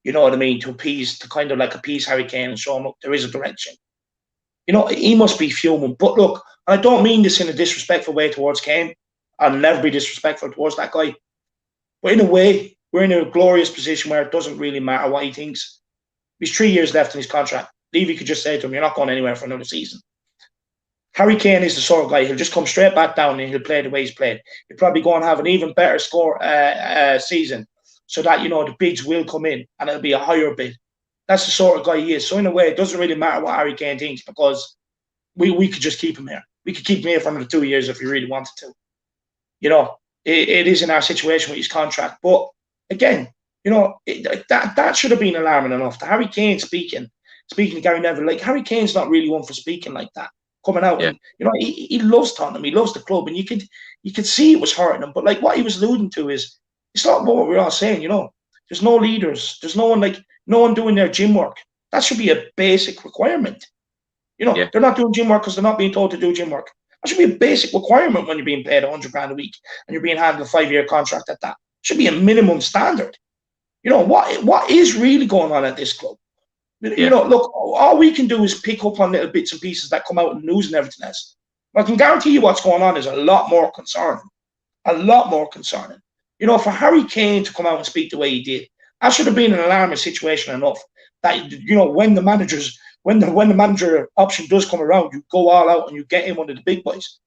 You know what I mean? To kind of like appease Harry Kane and show him, look, there is a direction. You know, he must be fuming. But look, I don't mean this in a disrespectful way towards Kane. I'll never be disrespectful towards that guy. But in a way, we're in a glorious position where it doesn't really matter what he thinks. He's 3 years left in his contract. Levy could just say to him, you're not going anywhere for another season. Harry Kane is the sort of guy, he'll just come straight back down and he'll play the way he's played. He'll probably go and have an even better score season so that, you know, the bids will come in and it'll be a higher bid. That's the sort of guy he is. So in a way, it doesn't really matter what Harry Kane thinks because we could just keep him here. We could keep him here for another 2 years if we really wanted to. You know, it is in our situation with his contract. But again, you know, that should have been alarming enough. The Harry Kane speaking to Gary Neville, like Harry Kane's not really one for speaking like that. Coming out and, you know, he loves Tottenham, he loves the club, and you could see it was hurting him. But like what he was alluding to is, it's not what we're all saying, you know. There's no leaders, there's no one doing their gym work. That should be a basic requirement. You know, they're not doing gym work because they're not being told to do gym work. That should be a basic requirement when you're being paid $100 a week and you're being handed a 5-year contract at that. It should be a minimum standard. You know, what is really going on at this club? You know, look, all we can do is pick up on little bits and pieces that come out in the news and everything else. I can guarantee you what's going on is a lot more concerning. A lot more concerning. You know, for Harry Kane to come out and speak the way he did, that should have been an alarming situation enough. That, you know, when the manager option does come around, you go all out and you get in one of the big boys.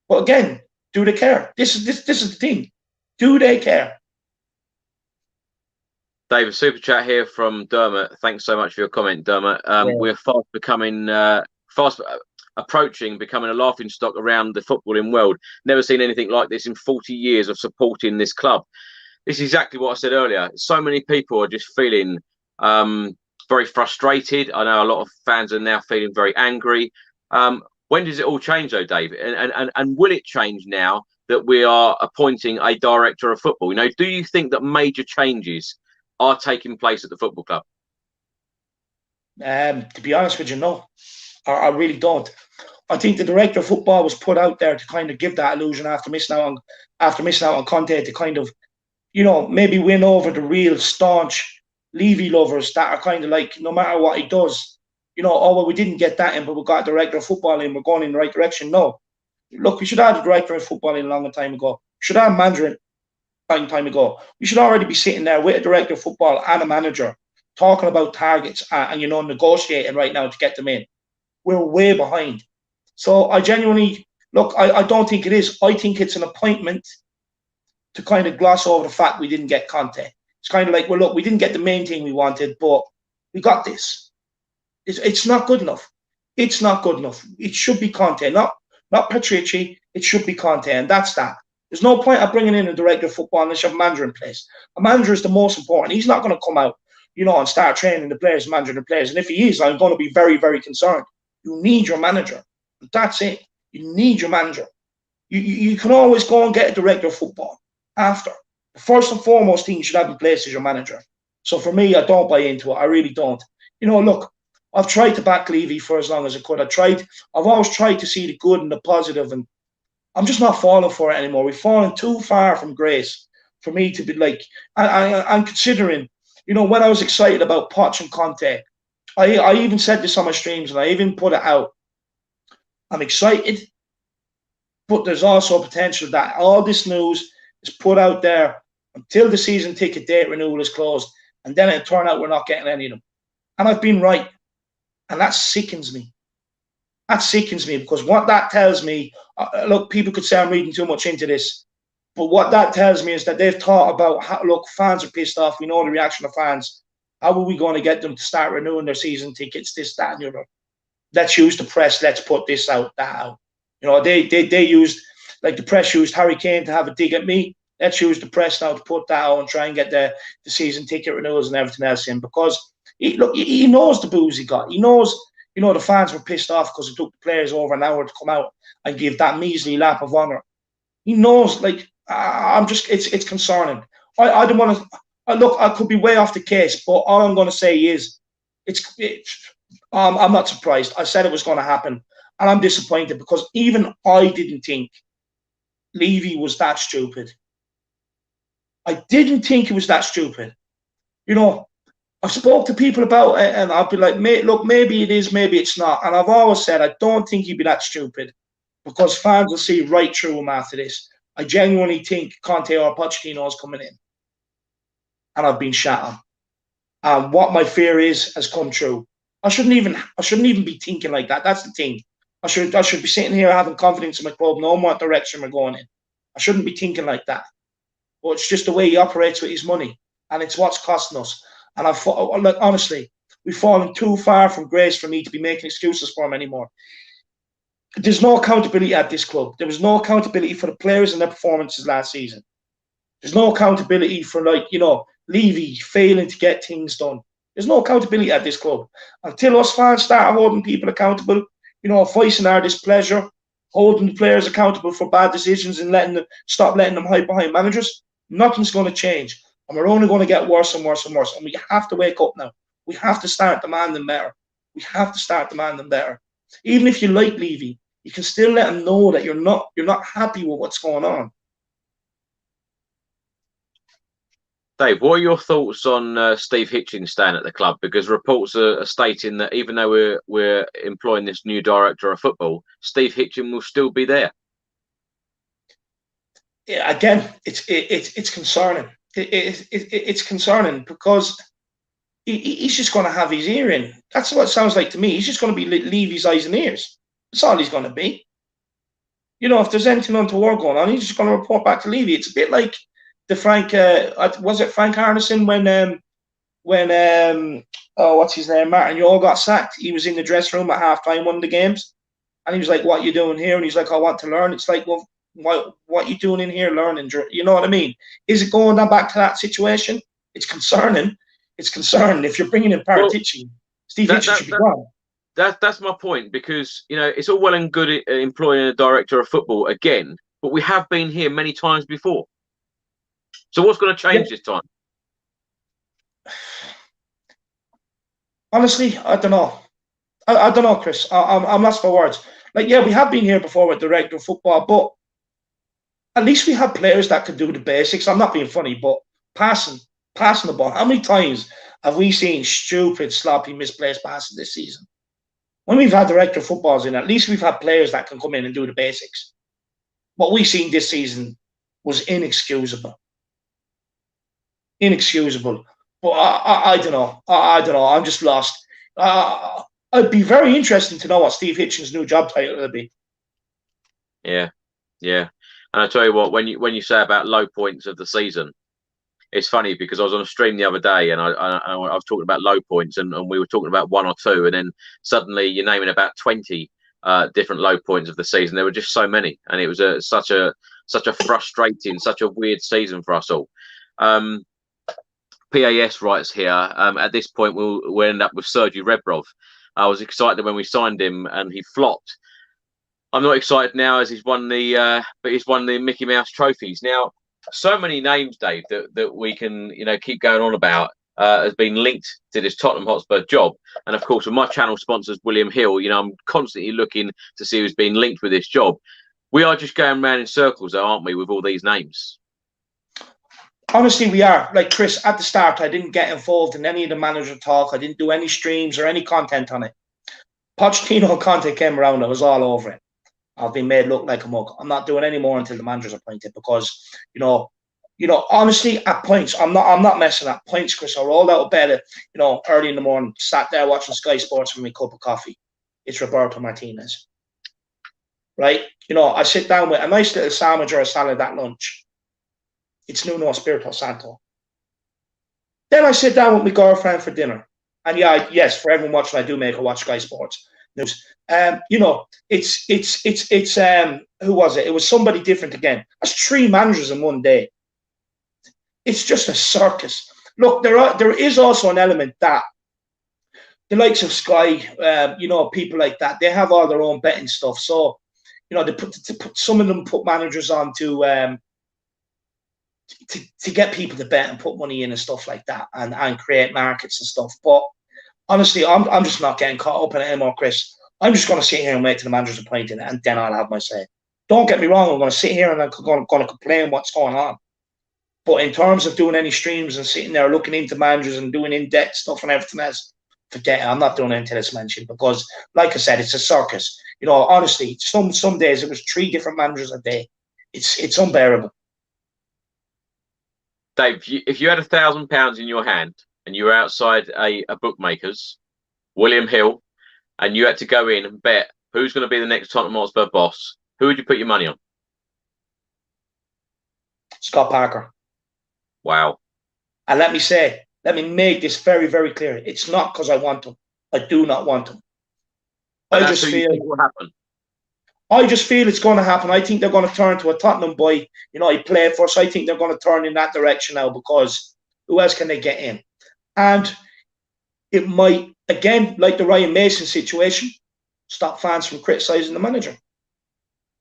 But again, do they care? This is the thing. Do they care? David, super chat here from Dermot. Thanks so much for your comment, Dermot. We're fast approaching becoming a laughing stock around the footballing world. Never seen anything like this in 40 years of supporting this club. This is exactly what I said earlier. So many people are just feeling very frustrated. I know a lot of fans are now feeling very angry. When does it all change, though, David? And will it change now that we are appointing a director of football? You know, do you think that major changes are taking place at the football club? To be honest with you, no. I really don't. I think the director of football was put out there to kind of give that illusion after missing out on Conte, to kind of, you know, maybe win over the real staunch Levy lovers that are kind of like, no matter what he does, you know, oh, well, we didn't get that in, but we got a director of football in, we're going in the right direction. No. Look, we should have had a director of football in a long time ago. We should have a manager in a long time ago. We should already be sitting there with a director of football and a manager talking about targets and, you know, negotiating right now to get them in. We're way behind. So I genuinely, look, I don't think it is. I think it's an appointment to kind of gloss over the fact we didn't get Conte. It's kind of like, well, look, we didn't get the main thing we wanted, but we got this. It's not good enough. It's not good enough. It should be Conte, not Paratici. It should be Conte, and that's that. There's no point of bringing in a director of football unless you have a manager in place. A manager is the most important. He's not going to come out, you know, and start training the players, managing the players. And if he is, I'm going to be very, very concerned. You need your manager. That's it. You need your manager. You can always go and get a director of football after. The first and foremost thing you should have in place is your manager. So for me, I don't buy into it. I really don't. You know, look, I've tried to back Levy for as long as I could. I've always tried to see the good and the positive, and I'm just not falling for it anymore. We've fallen too far from grace for me to be like, I'm considering, you know, when I was excited about Poch and Conte, I even said this on my streams and I even put it out. I'm excited, but there's also potential that all this news is put out there until the season ticket date renewal is closed, and then it turn out we're not getting any of them. And I've been right. And that sickens me. That sickens me, because what that tells me, look, people could say I'm reading too much into this, but what that tells me is that they've thought about how, look, fans are pissed off. We know the reaction of fans. How are we going to get them to start renewing their season tickets, this, that, and the other? Let's use the press. Let's put this out, that out. You know, they used, like the press used Harry Kane to have a dig at me. Let's use the press now to put that out and try and get the season ticket renewals and everything else in, because he knows the boos he got. He knows, you know, the fans were pissed off because it took the players over an hour to come out and give that measly lap of honour. He knows, like, it's concerning. I don't want to, look, I could be way off the case, but all I'm going to say is, I'm not surprised. I said it was going to happen, and I'm disappointed, because even I didn't think Levy was that stupid. I didn't think he was that stupid. You know, I've spoke to people about it, and I'll be like, mate, look, maybe it is, maybe it's not. And I've always said I don't think he'd be that stupid, because fans will see right through him after this. I genuinely think Conte or Pochettino is coming in, and I've been shat on. What my fear is has come true. I shouldn't even be thinking like that. That's the thing. I should be sitting here having confidence in my club, knowing what direction we're going in. I shouldn't be thinking like that. But it's just the way he operates with his money, and it's what's costing us. And honestly, we've fallen too far from grace for me to be making excuses for him anymore. There's no accountability at this club. There was no accountability for the players and their performances last season. There's no accountability for, Levy failing to get things done. There's no accountability at this club. Until us fans start holding people accountable, voicing our displeasure, holding the players accountable for bad decisions and stop letting them hide behind managers, nothing's going to change. And we're only going to get worse and worse and worse. And we have to wake up now. We have to start demanding better. We have to start demanding better. Even if you like Levy, you can still let him know that you're not happy with what's going on. Dave, what are your thoughts on Steve Hitchen staying at the club? Because reports are stating that even though we're employing this new director of football, Steve Hitchen will still be there. Yeah, again, it's concerning. It's concerning because he's just going to have his ear in. That's what it sounds like to me. He's just going to be Levy's eyes and ears. That's all he's going to be. If there's anything untoward going on, he's just going to report back to Levy. It's a bit like the Frank Arneson when what's his name, Martin Yule got sacked. He was in the dressing room at halftime one of the games, and he was like, "What are you doing here?" And he's like, "I want to learn." It's like, well, what are you doing in here learning? You know what I mean? Is it going back to that situation? It's concerning. It's concerning. If you're bringing in Paratici, Steve Hitchen should be gone. That's my point, because it's all well and good employing a director of football again, but we have been here many times before. So what's going to change this time? Honestly, I don't know. I don't know, Chris. I'm lost for words. We have been here before with director of football, but at least we have players that could do the basics. I'm not being funny, but passing the ball. How many times have we seen stupid, sloppy, misplaced passes this season? When we've had director of footballs in, at least we've had players that can come in and do the basics. What we've seen this season was inexcusable. Inexcusable. But I don't know. I don't know. I'm just lost. I'd be very interested to know what Steve Hitchen's new job title will be. Yeah. And I tell you what, when you say about low points of the season, it's funny because I was on a stream the other day and I was talking about low points and we were talking about one or two, and then suddenly you're naming about 20 different low points of the season. There were just so many, and it was such a frustrating, such a weird season for us all. PAS writes here, at this point we'll end up with Sergei Rebrov. I was excited when we signed him and he flopped. I'm not excited now as he's won the Mickey Mouse trophies. Now, so many names, Dave, that we can keep going on about has been linked to this Tottenham Hotspur job. And of course, with my channel sponsors, William Hill, I'm constantly looking to see who's been linked with this job. We are just going around in circles, though, aren't we, with all these names? Honestly, we are. Like Chris, at the start, I didn't get involved in any of the manager talk. I didn't do any streams or any content on it. Pochettino and Conte came around, I was all over it. I've been made look like a mug. I'm not doing any more until the manager's appointed because, honestly, at points, I'm not messing at points, Chris. I rolled out of bed, early in the morning, sat there watching Sky Sports with my cup of coffee. It's Roberto Martinez, right? I sit down with a nice little sandwich or a salad at lunch. It's Nuno Espirito Santo. Then I sit down with my girlfriend for dinner. And yes, for everyone watching, I do make her watch Sky Sports news. It's who was it? It was somebody different again. That's 3 managers in one day. It's just a circus. Look, there is also an element that the likes of Sky, people like that, they have all their own betting stuff. So, they put some of them put managers on to get people to bet and put money in and stuff like that, and create markets and stuff. But honestly, I'm just not getting caught up in it anymore, Chris. I'm just going to sit here and wait till the manager's appointed, and then I'll have my say. Don't get me wrong. I'm going to sit here and I'm going to complain what's going on. But in terms of doing any streams and sitting there looking into managers and doing in-depth stuff and everything else, forget it. I'm not doing anything this mentioned because, like I said, it's a circus. You know, honestly, some days it was 3 different managers a day. It's unbearable. Dave, if you had £1,000 in your hand and you were outside a bookmaker's, William Hill, and you had to go in and bet who's going to be the next Tottenham Hotspur boss, who would you put your money on? Scott Parker. Wow. And let me make this very, very clear. It's not because I want him. I do not want him. I just feel what will happen. I just feel it's going to happen. I think they're going to turn to a Tottenham boy. You know, he played for us. I think they're going to turn in that direction now because who else can they get in? And it might, again, like the Ryan Mason situation, stop fans from criticising the manager.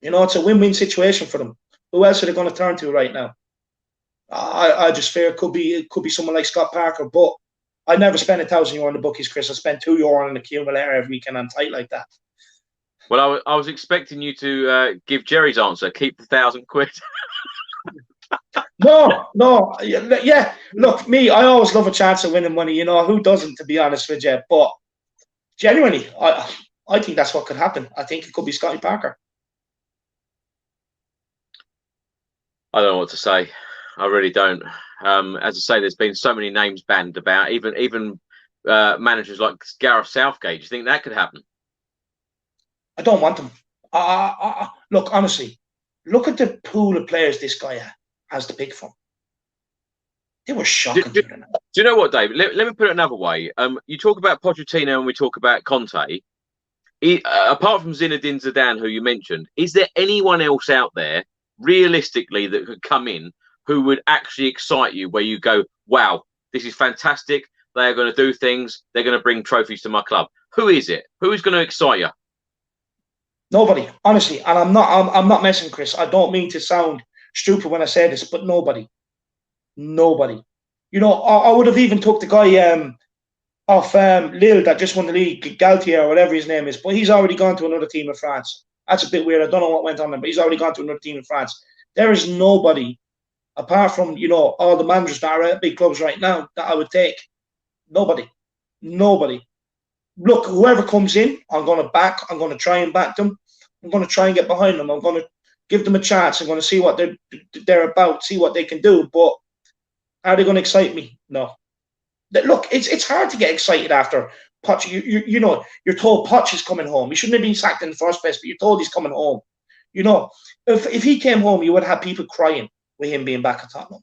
You know, it's a win-win situation for them. Who else are they going to turn to right now? I just fear it could be someone like Scott Parker, but I never spent €1,000 on the bookies, Chris. I spent €2 on an accumulator every weekend. I'm tight like that. Well, I was expecting you to give Jerry's answer. Keep the £1,000. No. Yeah, look, me, I always love a chance of winning money. You know, who doesn't, to be honest with you? But genuinely, I think that's what could happen. I think it could be Scotty Parker. I don't know what to say. I really don't. As I say, there's been so many names banned about, even managers like Gareth Southgate. Do you think that could happen? I don't want them. Look, honestly, look at the pool of players this guy has to pick from. They were shocking. Do you know what, David? Let me put it another way. You talk about Pochettino and we talk about Conte. Apart from Zinedine Zidane, who you mentioned, is there anyone else out there, realistically, that could come in who would actually excite you, where you go, wow, this is fantastic. They are going to do things. They're going to bring trophies to my club. Who is it? Who is going to excite you? Nobody, honestly, and I'm not messing, Chris. I don't mean to sound stupid when I say this, but nobody. You know, I would have even took the guy off Lille that just won the league, Galtier or whatever his name is, but he's already gone to another team in France. That's a bit weird. I don't know what went on there, but he's already gone to another team in France. There is nobody, apart from, you know, all the managers that are at big clubs right now, that I would take. Nobody. Look, whoever comes in, I'm going to back. I'm going to try and back them. I'm going to try and get behind them. I'm going to give them a chance. I'm going to see what they're about, see what they can do. But are they going to excite me? No. Look, it's hard to get excited after Poch. You know, you're told Poch is coming home. He shouldn't have been sacked in the first place, but you're told he's coming home. You know, if he came home, you would have people crying with him being back at Tottenham.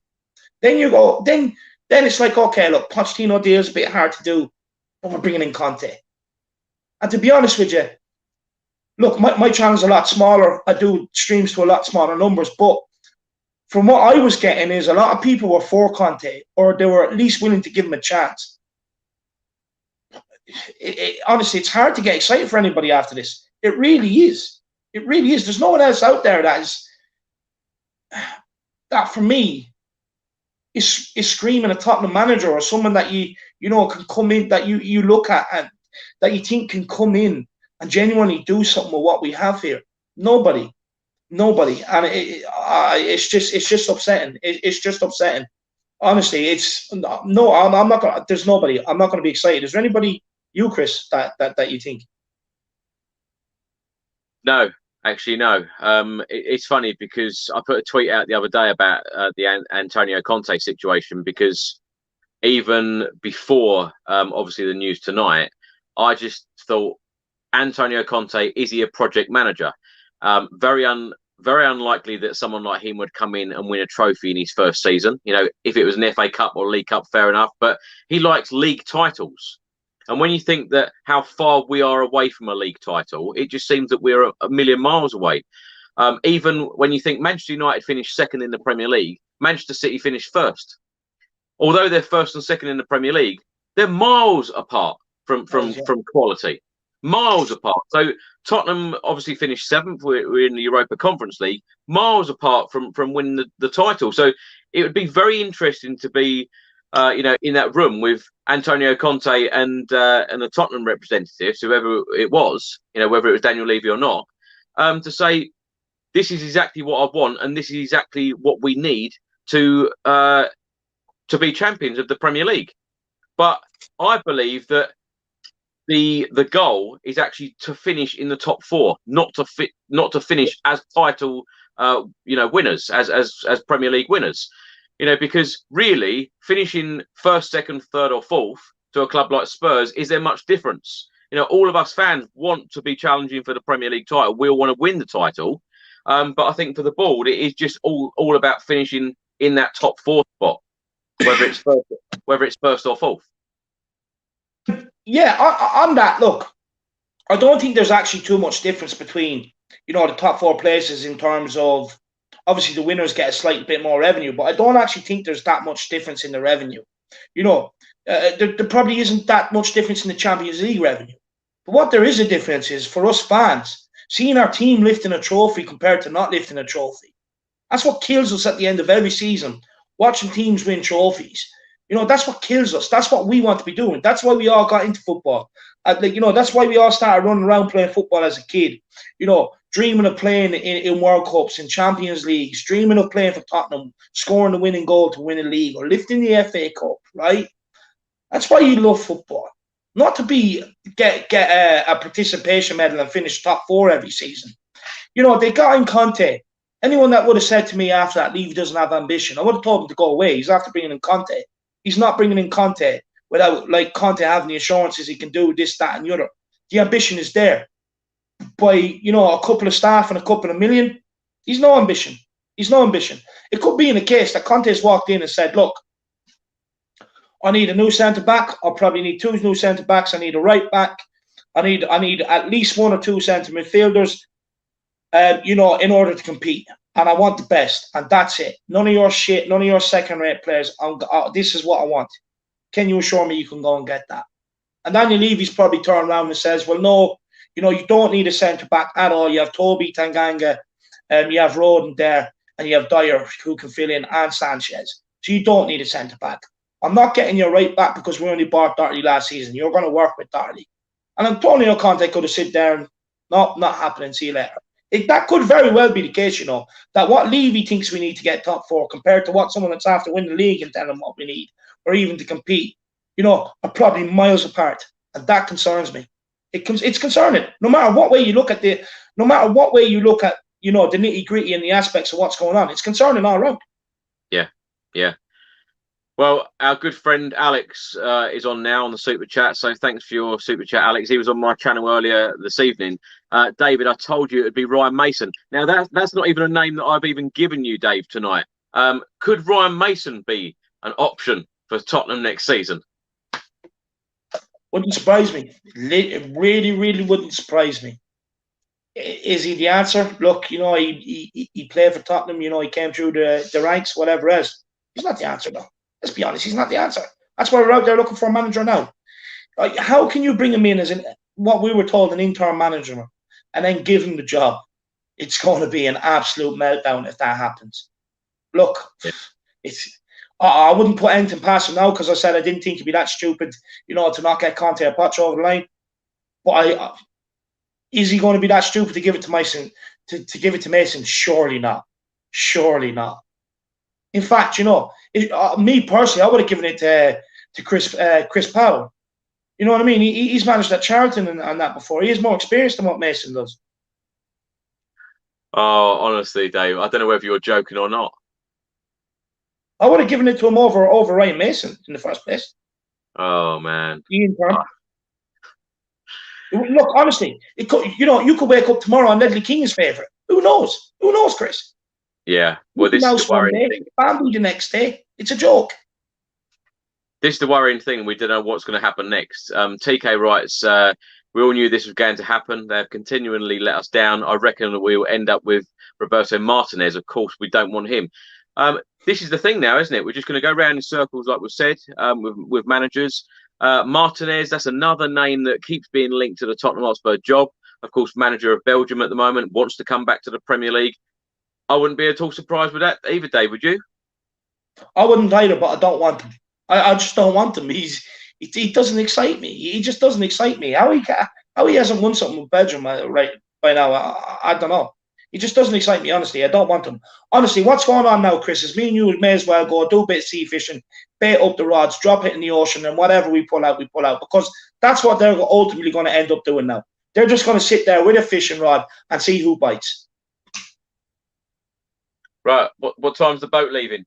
Then you go, then it's like, okay, look, Pochettino deal is a bit hard to do, but we're bringing in Conte. And to be honest with you, look, my channel's a lot smaller. I do streams to a lot smaller numbers, but from what I was getting is a lot of people were for Conte, or they were at least willing to give him a chance. Honestly, it's hard to get excited for anybody after this. It really is. It really is. There's no one else out there that for me is screaming a Tottenham manager, or someone that you know can come in, that you look at and that you think can come in and genuinely do something with what we have here. Nobody, and it's just upsetting. It's just upsetting. Honestly, I'm not gonna. There's nobody. I'm not going to be excited. Is there anybody, you, Chris, that you think? No, actually, no. It's funny because I put a tweet out the other day about the Antonio Conte situation, because even before, obviously, the news tonight, I just thought, Antonio Conte, is he a project manager? Very unlikely that someone like him would come in and win a trophy in his first season. You know, if it was an FA Cup or League Cup, fair enough. But he likes league titles. And when you think that how far we are away from a league title, it just seems that we're a million miles away. Even when you think Manchester United finished second in the Premier League, Manchester City finished first. Although they're first and second in the Premier League, they're miles apart from quality. Miles apart. So Tottenham obviously finished seventh. We're in the Europa Conference League, miles apart from winning the title. So it would be very interesting to be, you know, in that room with Antonio Conte and the Tottenham representatives, whoever it was, you know, whether it was Daniel Levy or not, to say, this is exactly what I want and this is exactly what we need to be champions of the Premier League. But I believe that the goal is actually to finish in the top four, not to finish as title winners, as Premier League winners. Because really finishing first, second, third, or fourth to a club like Spurs, is there much difference? All of us fans want to be challenging for the Premier League title. We all want to win the title. But I think for the board, it is just all about finishing in that top four spot, whether it's first or fourth. Yeah, on that, look, I don't think there's actually too much difference between, the top four places in terms of, obviously the winners get a slight bit more revenue, but I don't actually think there's that much difference in the revenue. There probably isn't that much difference in the Champions League revenue. But what there is a difference is for us fans, seeing our team lifting a trophy compared to not lifting a trophy. That's what kills us at the end of every season, watching teams win trophies. That's what kills us. That's what we want to be doing. That's why we all got into football. That's why we all started running around playing football as a kid. Dreaming of playing in World Cups, in Champions Leagues, dreaming of playing for Tottenham, scoring the winning goal to win a league, or lifting the FA Cup, right? That's why you love football. Not to get a participation medal and finish top four every season. They got in Conte. Anyone that would have said to me after that, Levy doesn't have ambition, I would have told him to go away. He's after bringing in Conte. He's not bringing in Conte without Conte having the assurances he can do this, that, and the other. The ambition is there. By a couple of staff and a couple of million, he's no ambition. He's no ambition. It could be in a case that Conte's walked in and said, "Look, I need a new centre back. I'll probably need two new centre backs. I need a right back. I need at least one or two centre midfielders. In order to compete. And I want the best. And that's it. None of your shit. None of your second-rate players. This is what I want. Can you assure me you can go and get that?" And Daniel Levy's probably turned around and says, "Well, no. You don't need a centre-back at all. You have Toby Tanganga, you have Roden there, and you have Dyer who can fill in, and Sanchez. So you don't need a centre-back. I'm not getting your right back because we only bought Doherty last season. You're going to work with Doherty." And Antonio Conte could have sit there and, "No, not happening. See you later." That could very well be the case, that what Levy thinks we need to get top four compared to what someone that's after win the league and tell them what we need, or even to compete, are probably miles apart. And that concerns me. It's concerning. No matter what way you look at the nitty-gritty and the aspects of what's going on, it's concerning all around. Yeah. Well, our good friend Alex is on now on the super chat, so thanks for your super chat, Alex. He was on my channel earlier this evening. David, I told you it'd be Ryan Mason. Now that's not even a name that I've even given you, Dave, tonight. Could Ryan Mason be an option for Tottenham next season? Wouldn't surprise me. It really, really wouldn't surprise me. Is he the answer? Look, he played for Tottenham. He came through the ranks, whatever else. He's not the answer, though. Let's be honest. He's not the answer. That's why we're out there looking for a manager now. How can you bring him in as what we were told, an interim manager, and then give him the job? It's going to be an absolute meltdown if that happens. Look, I wouldn't put anything past him now because I said I didn't think he'd be that stupid, to not get Conte or Poch over the line. But is he going to be that stupid to give it to Mason? To give it to Mason? Surely not. Surely not. In fact, me personally, I would have given it to Chris Powell. You know what I mean? He's managed at Charlton and that before. He is more experienced than what Mason does. Oh, honestly, Dave, I don't know whether you're joking or not. I would have given it to him over Ryan Mason in the first place. Oh, man. Look, honestly, you could wake up tomorrow and Ledley King is favourite. Who knows? Who knows, Chris? Yeah. Well, this is the worrying thing. Bambi the next day. It's a joke. This is the worrying thing. We don't know what's going to happen next. TK writes, we all knew this was going to happen. They have continually let us down. I reckon that we will end up with Roberto Martinez. Of course, we don't want him. This is the thing now, isn't it? We're just going to go around in circles, like we've said, with managers. Martinez, that's another name that keeps being linked to the Tottenham Hotspur job. Of course, manager of Belgium at the moment, wants to come back to the Premier League. I wouldn't be at all surprised with that either, Dave, would you? I wouldn't either, but I don't want him. I just don't want him. He doesn't excite me. He just doesn't excite me. How he hasn't won something with Belgium right by now, I don't know. He just doesn't excite me, honestly. I don't want him. Honestly, what's going on now, Chris, is me and you may as well go do a bit of sea fishing, bait up the rods, drop it in the ocean, and whatever we pull out, because that's what they're ultimately going to end up doing now. They're just going to sit there with a fishing rod and see who bites. Right. What time's the boat leaving?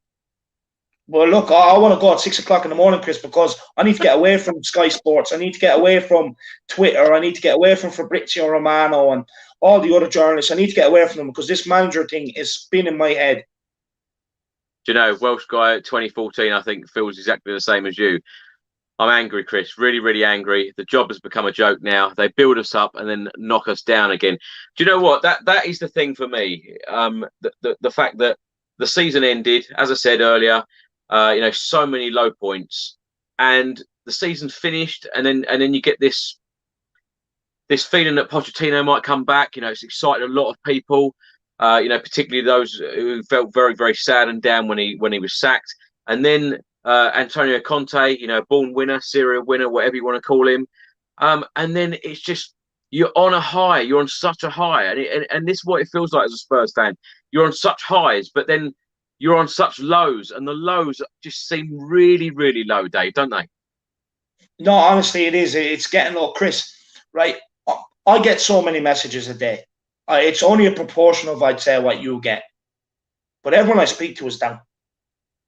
Well, look, I want to go at 6 o'clock in the morning, Chris, because I need to get away from Sky Sports. I need to get away from Twitter. I need to get away from Fabrizio Romano and all the other journalists. I need to get away from them because this manager thing is spinning my head. Do you know, Welsh guy 2014, I think, feels exactly the same as you. I'm angry, Chris, really, really angry. The job has become a joke now. They build us up and then knock us down again. Do you know what? That is the thing for me. The fact that the season ended, as I said earlier, you know, so many low points, and the season's finished, and then you get this feeling that Pochettino might come back. You know, it's excited a lot of people. You know, particularly those who felt very, very sad and down when he was sacked. And then Antonio Conte, you know, born winner, serial winner, whatever you want to call him. And then it's just, you're on a high. You're on such a high, and this is what it feels like as a Spurs fan. You're on such highs, but then you're on such lows, and the lows just seem really, really low, Dave, don't they? No, honestly, it is. It's getting low, Chris. Right? I get so many messages a day. It's only a proportion of, I'd say, what you get. But everyone I speak to is down.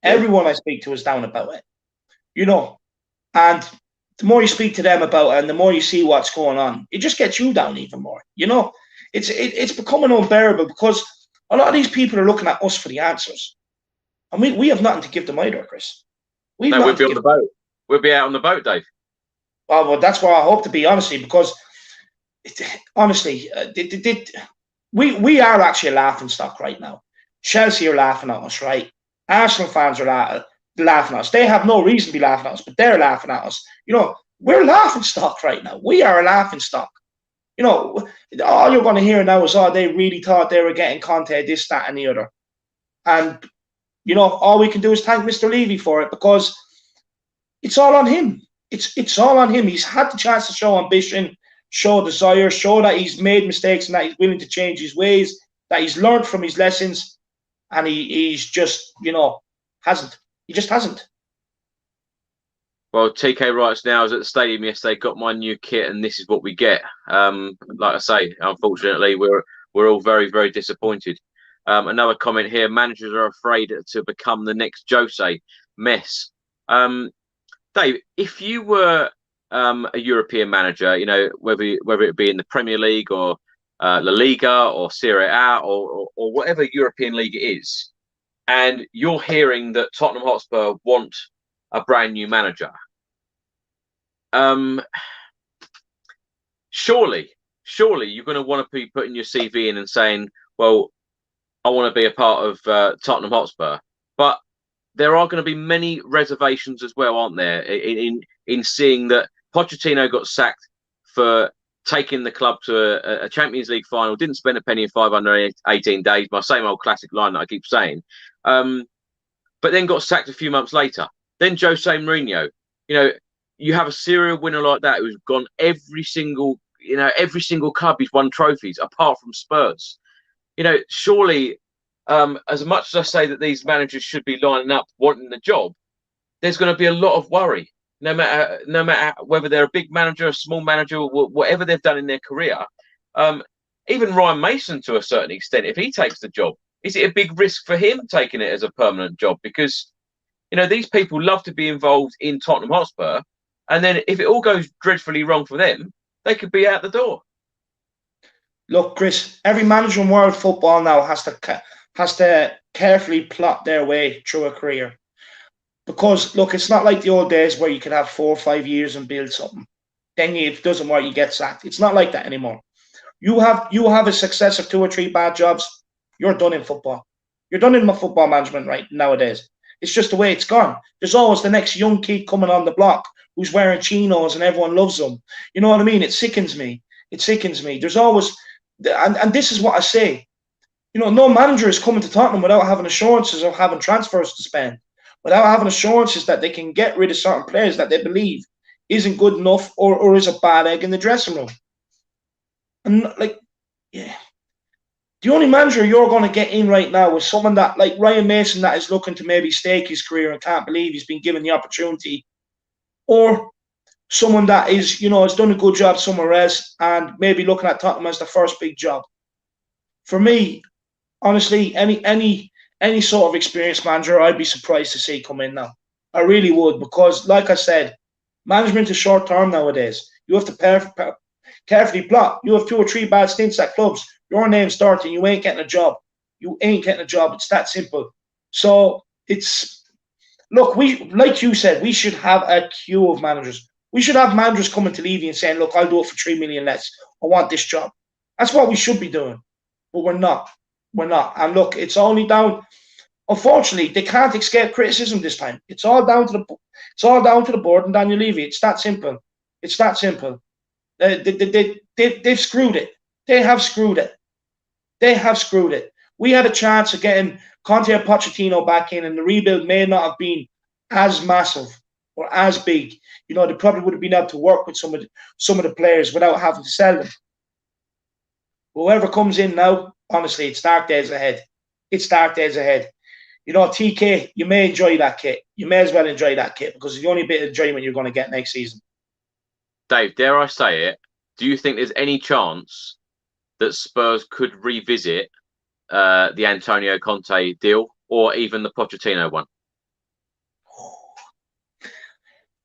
Yeah. Everyone I speak to is down about it. You know, and the more you speak to them about it, and the more you see what's going on, it just gets you down even more. You know, it's becoming unbearable because a lot of these people are looking at us for the answers. And we have nothing to give them either, Chris. We'll be on the boat. We'll be out on the boat, Dave. Well, that's where I hope to be, honestly, because honestly, we are actually a laughing stock right now. Chelsea are laughing at us, right? Arsenal fans are laughing at us. They have no reason to be laughing at us, but they're laughing at us. You know, we're a laughing stock right now. We are a laughing stock. You know, all you're going to hear now is, oh, they really thought they were getting Conte, this, that, and the other. And you know, all we can do is thank Mr. Levy for it because it's all on him. It's all on him. He's had the chance to show ambition, show desire, show that he's made mistakes and that he's willing to change his ways, that he's learned from his lessons, and he's just, you know, hasn't. He just hasn't. Well, TK writes now, I was at the stadium yesterday, got my new kit, and this is what we get. Like I say, unfortunately, we're all very, very disappointed. Another comment here, managers are afraid to become the next Jose mess. Dave, if you were a European manager, you know, whether it be in the Premier League or La Liga or Serie A or whatever European league it is, and you're hearing that Tottenham Hotspur want a brand new manager, surely you're going to want to be putting your CV in and saying, well, I want to be a part of Tottenham Hotspur. But there are going to be many reservations as well, aren't there, in seeing that Pochettino got sacked for taking the club to a Champions League final, didn't spend a penny in 518 days, my same old classic line that I keep saying, but then got sacked a few months later. Then Jose Mourinho, you know, you have a serial winner like that who's gone every single club he's won trophies, apart from Spurs. You know, surely, as much as I say that these managers should be lining up wanting the job, there's going to be a lot of worry, no matter whether they're a big manager, a small manager, whatever they've done in their career. Even Ryan Mason, to a certain extent, if he takes the job, is it a big risk for him taking it as a permanent job? Because, you know, these people love to be involved in Tottenham Hotspur, and then if it all goes dreadfully wrong for them, they could be out the door. Look, Chris, every manager in world football now has to carefully plot their way through a career. Because, look, it's not like the old days where you could have 4 or 5 years and build something. Then if it doesn't work, you get sacked. It's not like that anymore. You have a success of 2 or 3 bad jobs, you're done in football. You're done in football management right nowadays. It's just the way it's gone. There's always the next young kid coming on the block who's wearing chinos and everyone loves them. You know what I mean? It sickens me. It sickens me. There's always... And this is what I say. You know, no manager is coming to Tottenham without having assurances of having transfers to spend, without having assurances that they can get rid of certain players that they believe isn't good enough or is a bad egg in the dressing room. And, like, yeah. The only manager you're going to get in right now is someone that, like Ryan Mason, that is looking to maybe stake his career and can't believe he's been given the opportunity, or someone that is, you know, has done a good job somewhere else and maybe looking at Tottenham as the first big job. For me, honestly, any sort of experienced manager, I'd be surprised to see come in now. I really would, because, like I said, management is short term nowadays. You have to carefully plot. You have 2 or 3 bad stints at clubs. Your name's starting. You ain't getting a job. You ain't getting a job. It's that simple. So it's, look, like you said, we should have a queue of managers. We should have managers coming to Levy and saying, look, I'll do it for 3 million less. I want this job. That's what we should be doing. But we're not. We're not. And look, it's only down. Unfortunately, they can't escape criticism this time. It's all down to the board and Daniel Levy. It's that simple. It's that simple. They've screwed it. They have screwed it. They have screwed it. We had a chance of getting Conte and Pochettino back in, and the rebuild may not have been as massive or as big. You know, they probably would have been able to work with some of the players without having to sell them. Whoever comes in now, honestly, it's dark days ahead. It's dark days ahead. You know, TK, you may enjoy that kit. You may as well enjoy that kit, because it's the only bit of enjoyment you're going to get next season. Dave, dare I say it? Do you think there's any chance that Spurs could revisit the Antonio Conte deal, or even the Pochettino one?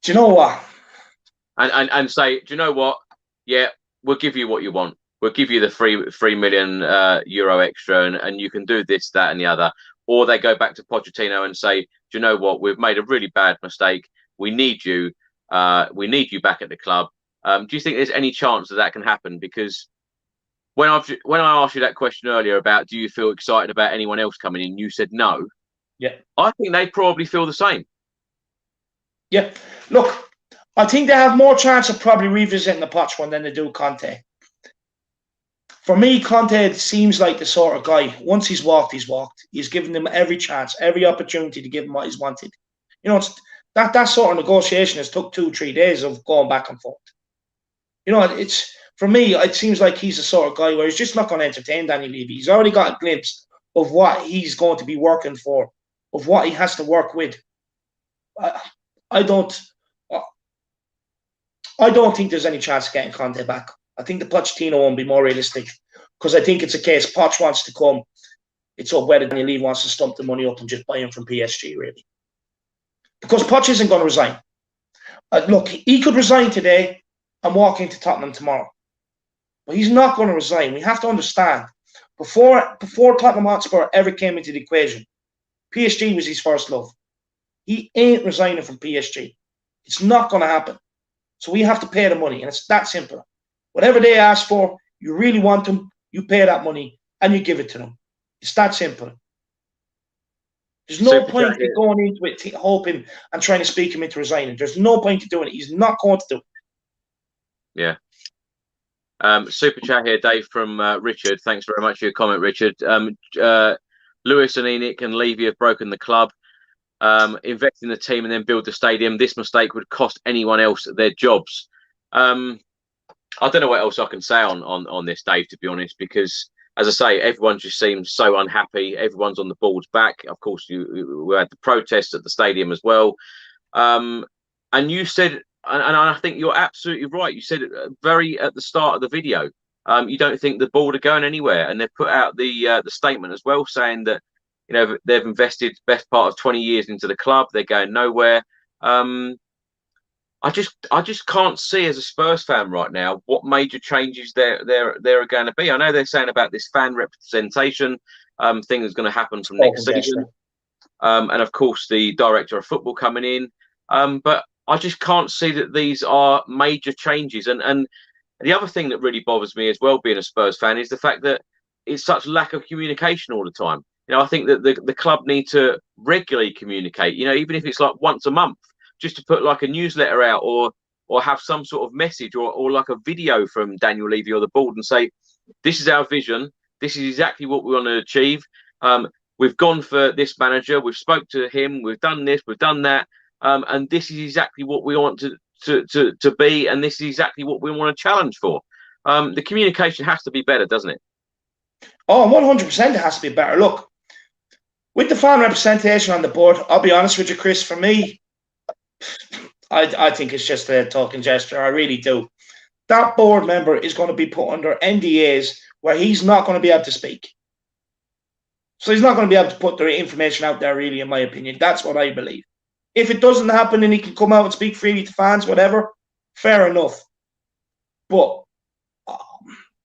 Do you know what? And say, do you know what? Yeah, we'll give you what you want. We'll give you the 3 million euro extra, and you can do this, that, and the other. Or they go back to Pochettino and say, do you know what? We've made a really bad mistake. We need you. We need you back at the club. Do you think there's any chance that can happen? Because when I asked you that question earlier about, do you feel excited about anyone else coming in, you said no. Yeah. I think they probably feel the same. Yeah. Look, I think they have more chance of probably revisiting the Poch one than they do Conte. For me, Conte seems like the sort of guy, once he's walked, he's walked. He's given them every chance, every opportunity to give him what he's wanted. You know, that sort of negotiation has took 2-3 days of going back and forth. You know, it's, for me, it seems like he's the sort of guy where he's just not going to entertain Daniel Levy. He's already got a glimpse of what he's going to be working for, of what he has to work with. I don't think there's any chance of getting Conte back. I think the Pochettino one will be more realistic, because I think it's a case Poch wants to come. It's up whether Daniel Levy wants to stump the money up and just buy him from PSG, really. Because Poch isn't going to resign. Look, he could resign today and walk into Tottenham tomorrow. But he's not going to resign. We have to understand, before Tottenham Hotspur ever came into the equation, PSG was his first love. He ain't resigning from PSG. It's not going to happen. So we have to pay the money, and it's that simple. Whatever they ask for, you really want them, you pay that money, and you give it to them. It's that simple. There's no point in going into it hoping and trying to speak him into resigning. There's no point in doing it. He's not going to do it. Yeah. Super chat here, Dave, from Richard. Thanks very much for your comment, Richard. Lewis and Enoch and Levy have broken the club. Invest in the team and then build the stadium. This mistake would cost anyone else their jobs. I don't know what else I can say on this, Dave, to be honest, because, as I say, everyone just seems so unhappy. Everyone's on the board's back. Of course, we had the protests at the stadium as well. And you said, and I think you're absolutely right, you said it very at the start of the video, you don't think the board are going anywhere. And they've put out the statement as well, saying that, you know, they've invested the best part of 20 years into the club. They're going nowhere. I just can't see, as a Spurs fan right now, what major changes there are going to be. I know they're saying about this fan representation thing is going to happen from next season, and of course the director of football coming in. But I just can't see that these are major changes. And the other thing that really bothers me as well, being a Spurs fan, is the fact that it's such lack of communication all the time. You know, I think that the club need to regularly communicate. You know, even if it's like once a month, just to put like a newsletter out, or have some sort of message, or like a video from Daniel Levy or the board, and say, this is our vision. This is exactly what we want to achieve. We've gone for this manager. We've spoke to him. We've done this. We've done that. And this is exactly what we want to be. And this is exactly what we want to challenge for. The communication has to be better, doesn't it? Oh, 100% it has to be better. Look, with the fan representation on the board, I'll be honest with you, Chris, for me, I think it's just a token gesture. I really do. That board member is going to be put under NDAs where he's not going to be able to speak. So he's not going to be able to put the information out there, really, in my opinion. That's what I believe. If it doesn't happen and he can come out and speak freely to fans, whatever, fair enough. But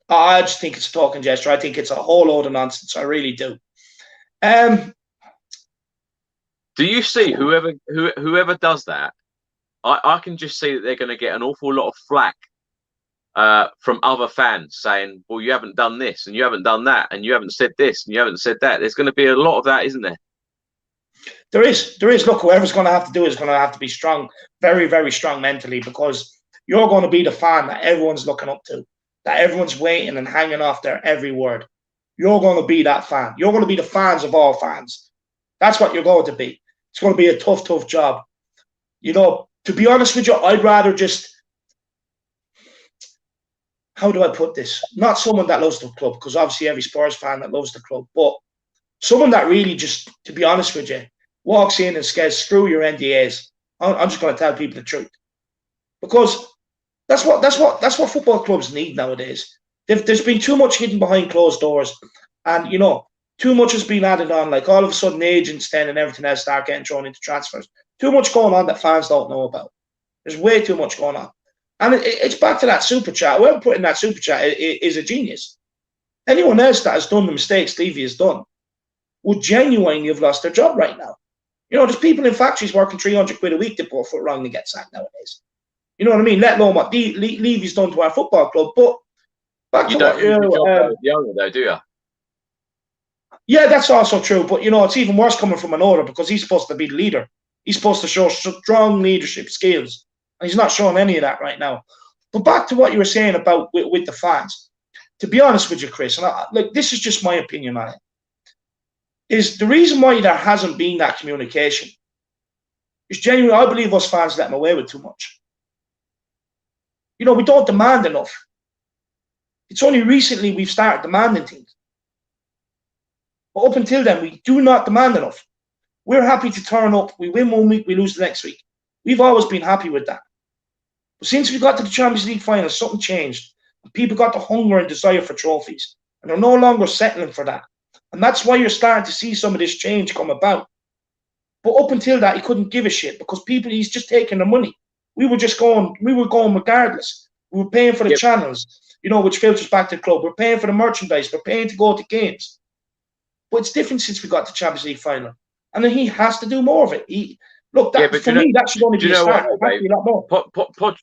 I just think it's a token gesture. I think it's a whole load of nonsense. I really do. Do you see whoever does that? I can just see that they're going to get an awful lot of flack from other fans saying, well, you haven't done this and you haven't done that and you haven't said this and you haven't said that. There's going to be a lot of that, isn't there? There is. Look, whoever's going to have to do it is going to have to be strong, very, very strong mentally, because you're going to be the fan that everyone's looking up to, that everyone's waiting and hanging off their every word. You're going to be that fan. You're going to be the fans of all fans. That's what you're going to be. It's going to be a tough, tough job. You know, to be honest with you, I'd rather just, how do I put this? Not someone that loves the club, because obviously every Spurs fan that loves the club, but someone that really just, to be honest with you, walks in and says, screw your NDAs. I'm just going to tell people the truth. Because that's what football clubs need nowadays. There's been too much hidden behind closed doors, and, you know, too much has been added on. Like, all of a sudden, agents then and everything else start getting thrown into transfers. Too much going on that fans don't know about. There's way too much going on. And it's back to that super chat. Whoever put in that super chat is a genius. Anyone else that has done the mistakes Levy has done would genuinely have lost their job right now. You know, there's people in factories working 300 quid a week to put a foot wrong and get sacked nowadays. You know what I mean? Let alone what Levy's done to our football club. But back to what the owner, though, do you? Yeah, that's also true. But, you know, it's even worse coming from an owner, because he's supposed to be the leader. He's supposed to show strong leadership skills. And he's not showing any of that right now. But back to what you were saying about with the fans. To be honest with you, Chris, and look, this is just my opinion on it, is the reason why there hasn't been that communication is genuinely, I believe us fans let them away with too much. You know, we don't demand enough. It's only recently we've started demanding things. But up until then, we do not demand enough. We're happy to turn up. We win one week, we lose the next week. We've always been happy with that. But since we got to the Champions League final, something changed. And people got the hunger and desire for trophies. And they're no longer settling for that. And that's why you're starting to see some of this change come about. But up until that, he couldn't give a shit, because he's just taking the money. We were going regardless. We were paying for the channels, you know, which filters back to the club. We're paying for the merchandise. We're paying to go to games. But it's different since we got to the Champions League final. And then he has to do more of it. Look, for me, that should only be a start. It has to be a lot more.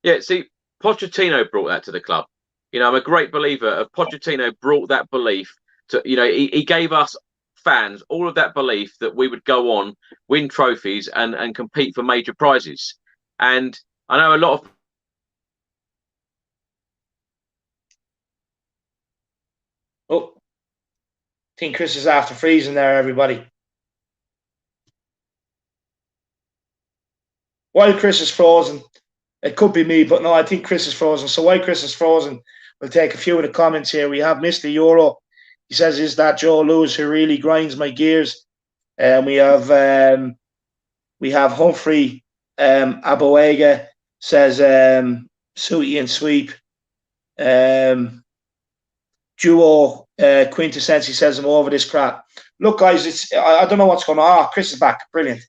Yeah, see, Pochettino brought that to the club. You know, I'm a great believer of Pochettino brought that belief to, you know, he gave us fans all of that belief that we would go on, win trophies and compete for major prizes. And I know a lot of... Oh, I think Chris is after freezing there, everybody. While Chris is frozen, it could be me, but no, I think Chris is frozen. So while Chris is frozen, we'll take a few of the comments here. We have Mr. Euro. He says, is that Joe Lewis who really grinds my gears? And we have Humphrey Aboega says Sooty and Sweep. Duo Quintessence says, I'm over this crap. Look, guys, I don't know what's going on. Oh, Chris is back. Brilliant.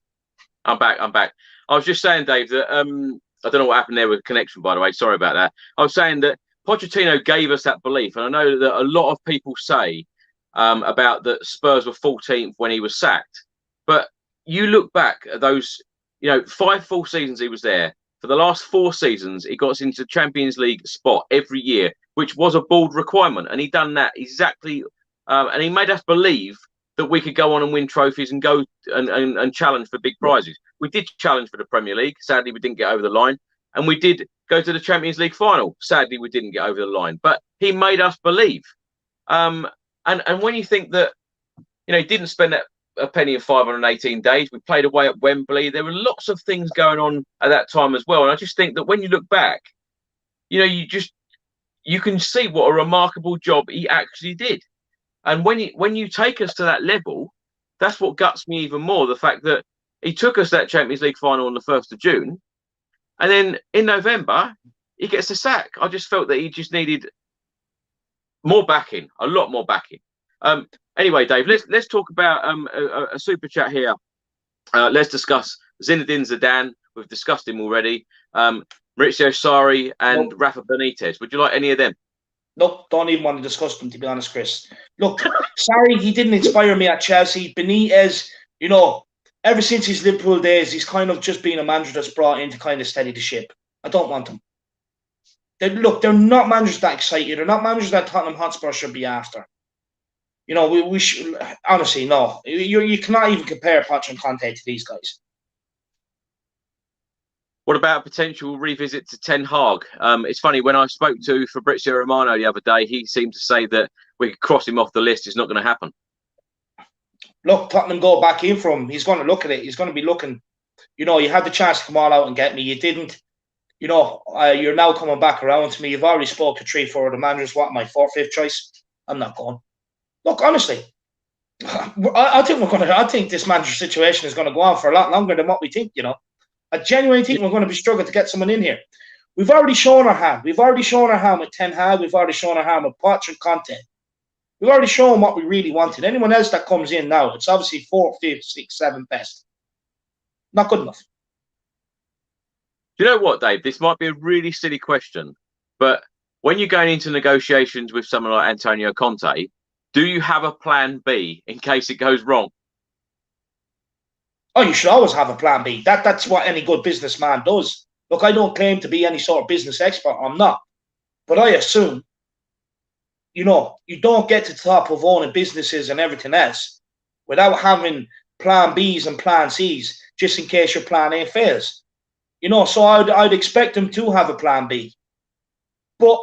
I'm back. I was just saying, Dave, that I don't know what happened there with connection, by the way. Sorry about that. I was saying that Pochettino gave us that belief. And I know that a lot of people say about that Spurs were 14th when he was sacked. But you look back at those, you know, 5 full seasons he was there. For the last 4 seasons, he got us into the Champions League spot every year, which was a bold requirement. And he done that exactly. And he made us believe that we could go on and win trophies and go and challenge for big prizes. We did challenge for the Premier League. Sadly, we didn't get over the line. And we did go to the Champions League final. Sadly, we didn't get over the line. But he made us believe. And when you think that, you know, he didn't spend a penny in 518 days. We played away at Wembley. There were lots of things going on at that time as well. And I just think that when you look back, you know, you can see what a remarkable job he actually did. And when you take us to that level, that's what guts me even more. The fact that he took us that Champions League final on the 1st of June, and then in November he gets a sack. I just felt that he just needed more backing, a lot more backing. Anyway, Dave, let's talk about a super chat here. Let's discuss Zinedine Zidane. We've discussed him already. Maurizio Sarri and Rafa Benitez. Would you like any of them? Look, don't even want to discuss them, to be honest, Chris. Look, Sarri, he didn't inspire me at Chelsea. Benitez, you know, ever since his Liverpool days, he's kind of just been a manager that's brought in to kind of steady the ship. I don't want them. They're not managers that excite you. They're not managers that Tottenham Hotspur should be after. You know, we should, honestly, no. You cannot even compare Pochettino and Conte to these guys. What about a potential revisit to Ten Hag? It's funny, when I spoke to Fabrizio Romano the other day, he seemed to say that we could cross him off the list. It's not going to happen. Look, Tottenham go back in for him. He's going to look at it. He's going to be looking. You know, you had the chance to come all out and get me. You didn't. You know, you're now coming back around to me. You've already spoke to 3-4 of the managers. What, my 4th, 5th choice? I'm not going. Look, honestly, I think this manager situation is going to go on for a lot longer than what we think, you know. I genuinely think we're going to be struggling to get someone in here. We've already shown our hand. We've already shown our hand with Ten Hag. We've already shown our hand with Poch and Conte. We've already shown what we really wanted. Anyone else that comes in now, it's obviously 4th, 5th, 6th, 7th best. Not good enough. Do you know what, Dave? This might be a really silly question, but when you're going into negotiations with someone like Antonio Conte, do you have a plan B in case it goes wrong? Oh, you should always have a plan B. That's what any good businessman does. Look, I don't claim to be any sort of business expert. I'm not. But I assume, you know, you don't get to the top of owning businesses and everything else without having plan Bs and plan Cs just in case your plan A fails. You know, so I'd expect them to have a plan B. But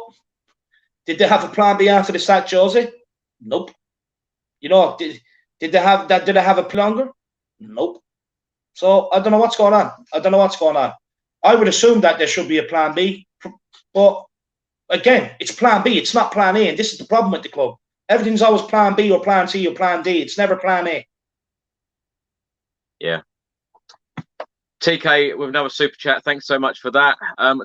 did they have a plan B after they sacked Jose? Nope. You know, did they have that? Did they have a plan longer? Nope. So I don't know what's going on. I would assume that there should be a plan B. But again, it's plan B. It's not plan A. And this is the problem with the club. Everything's always plan B or plan C or plan D. It's never plan A. Yeah. TK with another super chat. Thanks so much for that.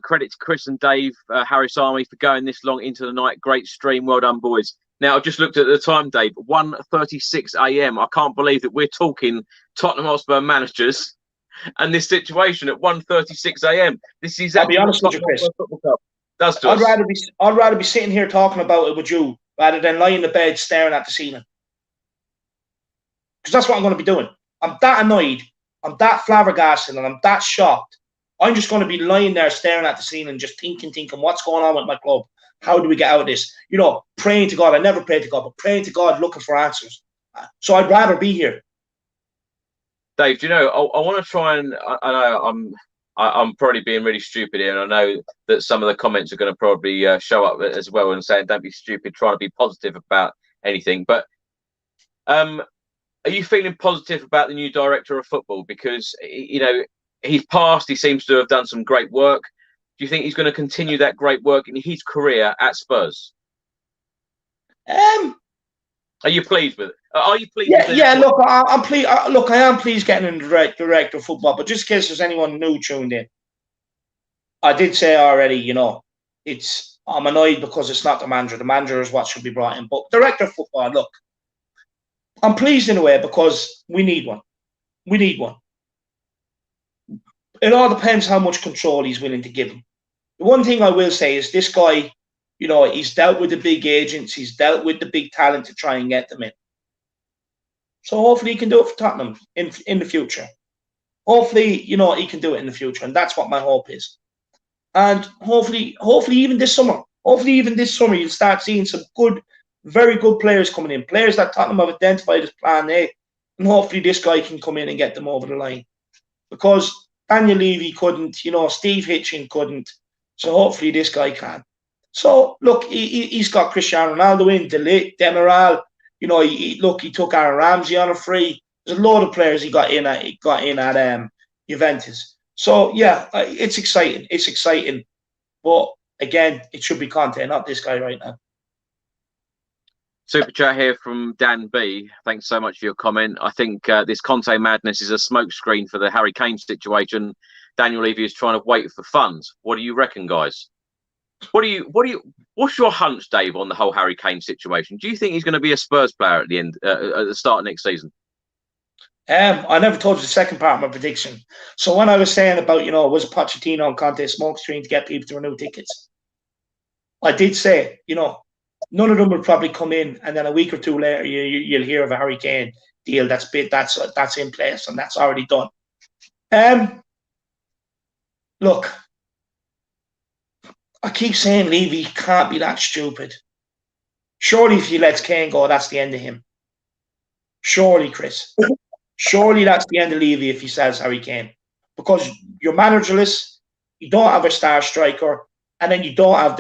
Credit to Chris and Dave, Harris Army, for going this long into the night. Great stream. Well done, boys. Now, I've just looked at the time, Dave. 1:36 a.m. I can't believe that we're talking Tottenham Hotspur managers and this situation at 1:36 a.m. This is. I'll be honest with you, Chris. I'd rather be sitting here talking about it with you rather than lying in the bed staring at the ceiling. Because that's what I'm going to be doing. I'm that annoyed. I'm that flabbergasted, and I'm that shocked. I'm just going to be lying there staring at the ceiling, just thinking, what's going on with my club? How do we get out of this? You know, praying to God. I never prayed to God, but praying to God, looking for answers. So I'd rather be here. Dave, do you know, I want to try and, I know I'm probably being really stupid here, and I know that some of the comments are going to probably show up as well and saying, don't be stupid, trying to be positive about anything. But are you feeling positive about the new director of football? Because, you know, he's passed, he seems to have done some great work. Do you think he's going to continue that great work in his career at Spurs? Are you pleased with it? Are you pleased? Yeah. Look, I'm pleased. Look, I am pleased getting in the director of football. But just in case there's anyone new tuned in, I did say already. You know, I'm annoyed because it's not the manager. The manager is what should be brought in. But director of football, look, I'm pleased in a way because we need one. We need one. It all depends how much control he's willing to give him. The one thing I will say is this guy, you know, he's dealt with the big agents. He's dealt with the big talent to try and get them in. So hopefully he can do it for Tottenham in the future. Hopefully, you know, he can do it in the future. And that's what my hope is. And hopefully even this summer, you'll start seeing some good, very good players coming in. Players that Tottenham have identified as plan A. And hopefully this guy can come in and get them over the line. Because Daniel Levy couldn't, you know, Steve Hitchen couldn't. So hopefully this guy can. So look, he's got Cristiano Ronaldo in, Demiral. You know, he took Aaron Ramsey on a free. There's a load of players he got in at Juventus. So yeah, it's exciting. It's exciting. But again, it should be Conte, not this guy right now. Super chat here from Dan B. Thanks so much for your comment. I think this Conte madness is a smokescreen for the Harry Kane situation. Daniel Levy is trying to wait for funds. What do you reckon, guys? What's your hunch, Dave, on the whole Harry Kane situation? Do you think he's going to be a Spurs player at the end, at the start of next season? I never told you the second part of my prediction. So when I was saying about, was Pochettino and Conte smokescreen to get people to renew tickets, I did say, none of them will probably come in, and then a week or two later, you'll hear of a Harry Kane deal that's in place and that's already done. Look, I keep saying Levy can't be that stupid. Surely, if he lets Kane go, that's the end of him. Surely, Chris. Surely that's the end of Levy if he sells Harry Kane, because you're managerless, you don't have a star striker, and then you don't have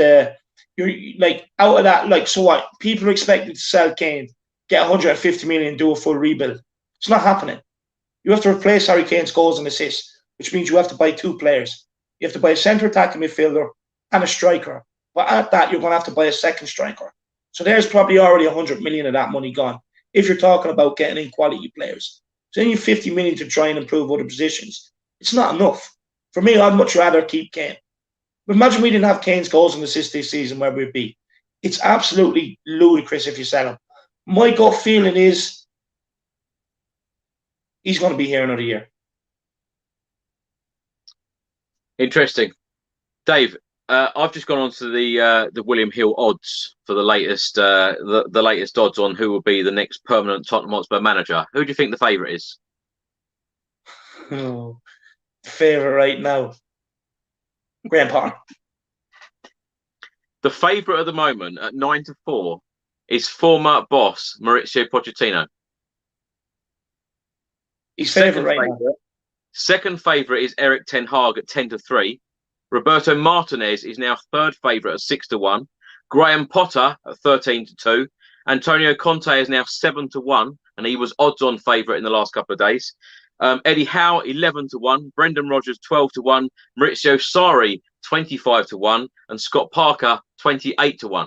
you're like out of that. Like, so what? People are expected to sell Kane, get 150 million, do a full rebuild. It's not happening. You have to replace Harry Kane's goals and assists, which means you have to buy two players. You have to buy a centre attacking midfielder and a striker. But at that, you're going to have to buy a second striker. So there's probably already 100 million of that money gone if you're talking about getting in quality players. So then you have 50 million to try and improve other positions. It's not enough. For me, I'd much rather keep Kane. But imagine we didn't have Kane's goals and assists this season, where we'd be. It's absolutely ludicrous if you sell him. My gut feeling is he's going to be here another year. Interesting. Dave, I've just gone on to the William Hill odds for the latest the latest odds on who will be the next permanent Tottenham Hotspur manager. Who do you think the favourite is? Oh, favourite right now, Graham Potter. The favourite at the moment at 9-4 is former boss Mauricio Pochettino. He's favourite right now. Second favourite is Eric Ten Hag at 10-3. Roberto Martinez is now third favourite at 6-1. Graham Potter at 13-2. Antonio Conte is now 7-1, and he was odds-on favourite in the last couple of days. Eddie Howe 11-1. Brendan Rodgers 12-1. Maurizio Sarri 25-1, and Scott Parker 28-1.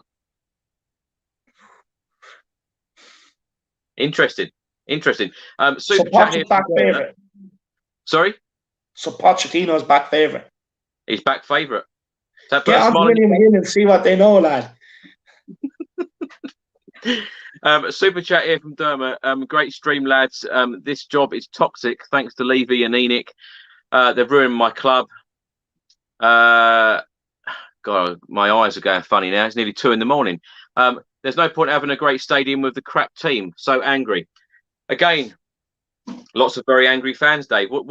Interesting. Super chat here. Back favourite. Sorry? So Pochettino's back favourite. He's back favourite. Get on William Hill and see what they know, lad. Super chat here from Dermot. Great stream, lads. This job is toxic. Thanks to Levy and Enoch. They've ruined my club. God, my eyes are going funny now. It's nearly 2 a.m. There's no point having a great stadium with the crap team. So angry. Again, lots of very angry fans, Dave. What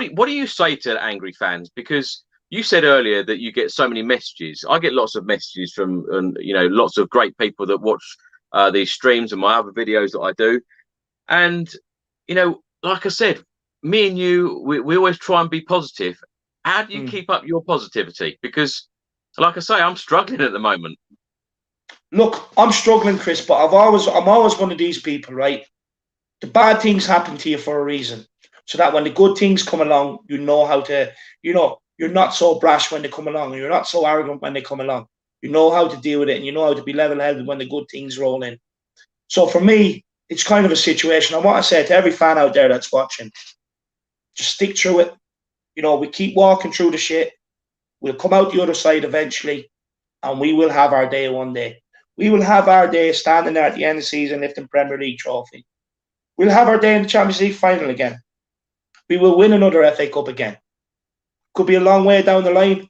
do you say to angry fans? Because you said earlier that you get so many messages. I get lots of messages from, lots of great people that watch these streams and my other videos that I do. And, like I said, me and you, we always try and be positive. How do you keep up your positivity? Because, like I say, I'm struggling at the moment. Look, I'm struggling, Chris, but I'm always one of these people, right? The bad things happen to you for a reason. So that when the good things come along, you know how to, you're not so brash when they come along, and you're not so arrogant when they come along. You know how to deal with it, and you know how to be level-headed when the good things roll in. So for me, it's kind of a situation. I want to say to every fan out there that's watching, just stick through it. We keep walking through the shit. We'll come out the other side eventually, and we will have our day one day. We will have our day standing there at the end of the season lifting Premier League trophy. We'll have our day in the Champions League final again. We will win another FA Cup again. Could be a long way down the line.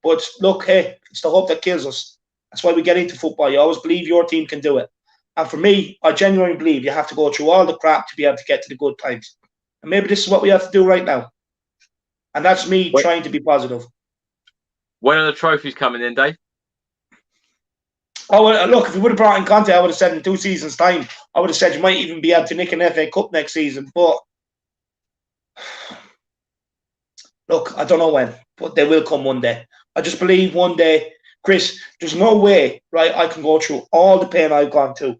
But look, hey, it's the hope that kills us. That's why we get into football. You always believe your team can do it. And for me, I genuinely believe you have to go through all the crap to be able to get to the good times. And maybe this is what we have to do right now. And that's me trying to be positive. When are the trophies coming in, Dave? Oh, well, look, if we would have brought in Conte, I would have said in 2 seasons' time, I would have said you might even be able to nick an FA Cup next season. But look, I don't know when, but they will come one day. I just believe one day, Chris, there's no way, right, I can go through all the pain I've gone to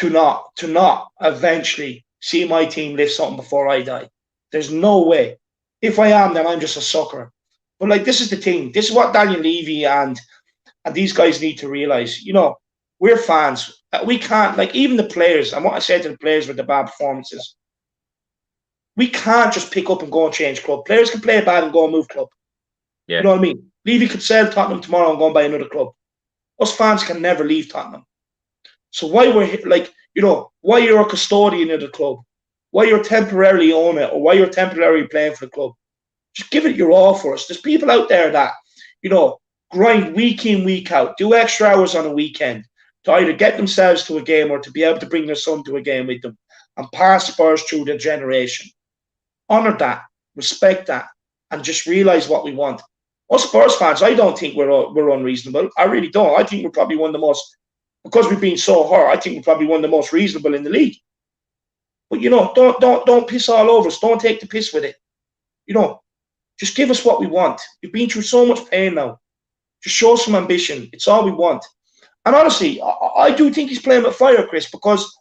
not eventually see my team lift something before I die. There's no way. If I am, then I'm just a sucker. But like, this is the thing. This is what Daniel Levy and these guys need to realize. You know, we're fans. We can't, like, even the players. And what I said to the players with the bad performances, we can't just pick up and go and change club. Players can play bad and go and move club. Yeah. You know what I mean? Levy could sell Tottenham tomorrow and go and buy another club. Us fans can never leave Tottenham. So why we're like, you know, why you're a custodian of the club, why you're temporarily on it, or why you're temporarily playing for the club, just give it your all for us. There's people out there that, you know, grind week in, week out, do extra hours on a weekend to either get themselves to a game or to be able to bring their son to a game with them and pass Spurs through their generation. Honour that, respect that, and just realise what we want. Us Spurs fans, I don't think we're unreasonable. I really don't. I think we're probably one of the most, because we've been so hurt, I think we're probably one of the most reasonable in the league. But, you know, don't piss all over us. Don't take the piss with it. You know, just give us what we want. We've been through so much pain now. Just show some ambition. It's all we want. And honestly, I do think he's playing with fire, Chris, because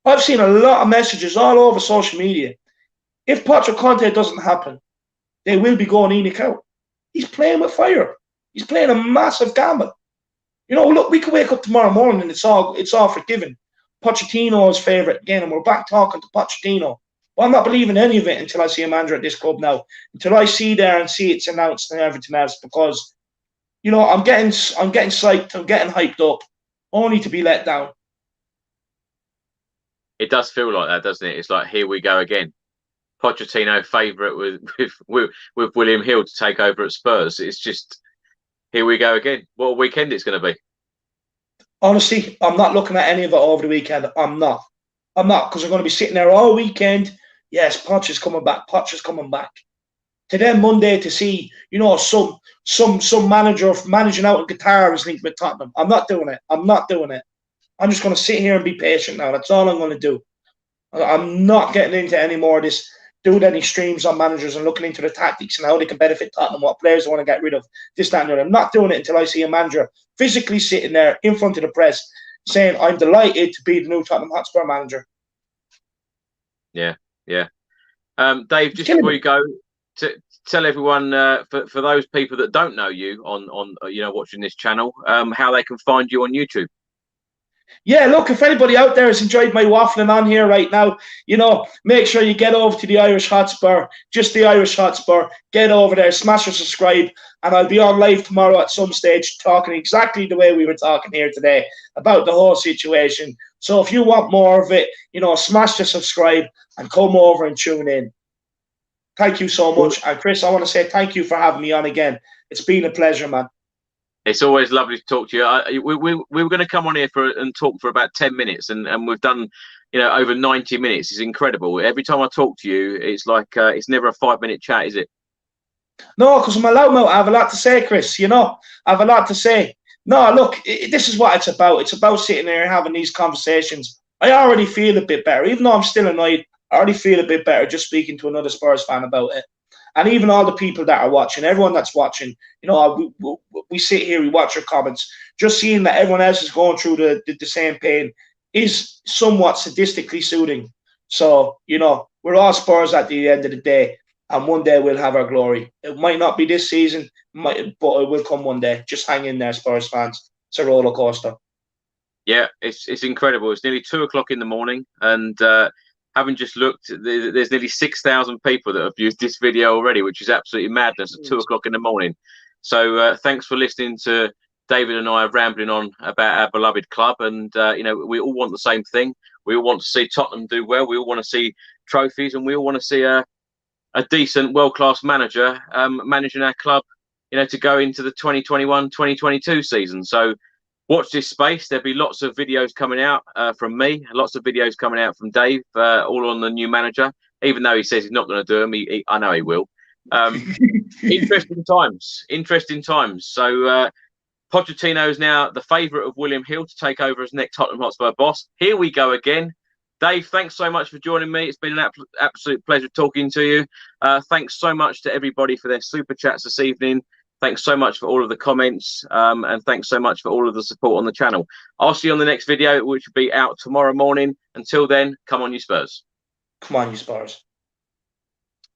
I've seen a lot of messages all over social media. If Pochettino Conte doesn't happen, they will be going Enoch out. He's playing with fire. He's playing a massive gamble. You know, look, we could wake up tomorrow morning and it's all forgiven. Pochettino's favourite again, and we're back talking to Pochettino. But I'm not believing any of it until I see a manager at this club now. Until I see there and see it's announced and everything else, because, you know, I'm getting psyched, I'm getting hyped up, only to be let down. It does feel like that, doesn't it? It's like, here we go again. Pochettino favourite with William Hill to take over at Spurs. It's just, here we go again. What a weekend it's going to be. Honestly, I'm not looking at any of it over the weekend. I'm not, because I'm going to be sitting there all weekend. Yes, Poch is coming back. Poch is coming back. To then Monday to see, you know, some manager managing out in Qatar is linked with Tottenham. I'm not doing it. I'm not doing it. I'm just going to sit here and be patient now. That's all I'm going to do. I'm not getting into any more of this, doing any streams on managers and looking into the tactics and how they can benefit Tottenham, what players I want to get rid of, this, that, and the other. I'm not doing it until I see a manager physically sitting there in front of the press saying, I'm delighted to be the new Tottenham Hotspur manager. Yeah, yeah. Dave, just before you go, to tell everyone, for those people that don't know you on you know, watching this channel, how they can find you on YouTube. Yeah, look, if anybody out there has enjoyed my waffling on here right now, you know, make sure you get over to the Irish Hotspur, just the Irish Hotspur. Get over there, smash or subscribe, and I'll be on live tomorrow at some stage talking exactly the way we were talking here today about the whole situation. So if you want more of it, you know, smash the subscribe and come over and tune in. Thank you so much. And Chris, I want to say thank you for having me on again. It's been a pleasure, man. It's always lovely to talk to you. We were going to come on here and talk for about 10 minutes, and we've done, you know, over 90 minutes. It's incredible. Every time I talk to you, it's like it's never a 5-minute chat, is it? No, because I'm a loudmouth. I have a lot to say, Chris. You know, I have a lot to say. No, look, this is what it's about. It's about sitting there and having these conversations. I already feel a bit better, even though I'm still annoyed. I already feel a bit better just speaking to another Spurs fan about it. And even all the people that are watching, everyone that's watching, you know, we sit here, we watch your comments. Just seeing that everyone else is going through the same pain is somewhat sadistically soothing. So, you know, we're all Spurs at the end of the day, and one day we'll have our glory. It might not be this season, but it will come one day. Just hang in there, Spurs fans. It's a roller coaster. Yeah, it's incredible. It's nearly 2 o'clock in the morning, and having just looked, there's nearly 6,000 people that have viewed this video already, which is absolutely madness at 2 o'clock in the morning. So thanks for listening to David and I rambling on about our beloved club. And, you know, we all want the same thing. We all want to see Tottenham do well. We all want to see trophies, and we all want to see a decent, world-class manager managing our club, you know, to go into the 2021-2022 season. So watch this space. There'll be lots of videos coming out from me, lots of videos coming out from Dave, all on the new manager, even though he says he's not going to do them. I know he will. Interesting times. So Pochettino is now the favourite of William Hill to take over as next Tottenham Hotspur boss. Here we go again. Dave, thanks so much for joining me. It's been an absolute pleasure talking to you. Thanks so much to everybody for their super chats this evening. Thanks so much for all of the comments, and thanks so much for all of the support on the channel. I'll see you on the next video, which will be out tomorrow morning. Until then, come on, you Spurs. Come on, you Spurs.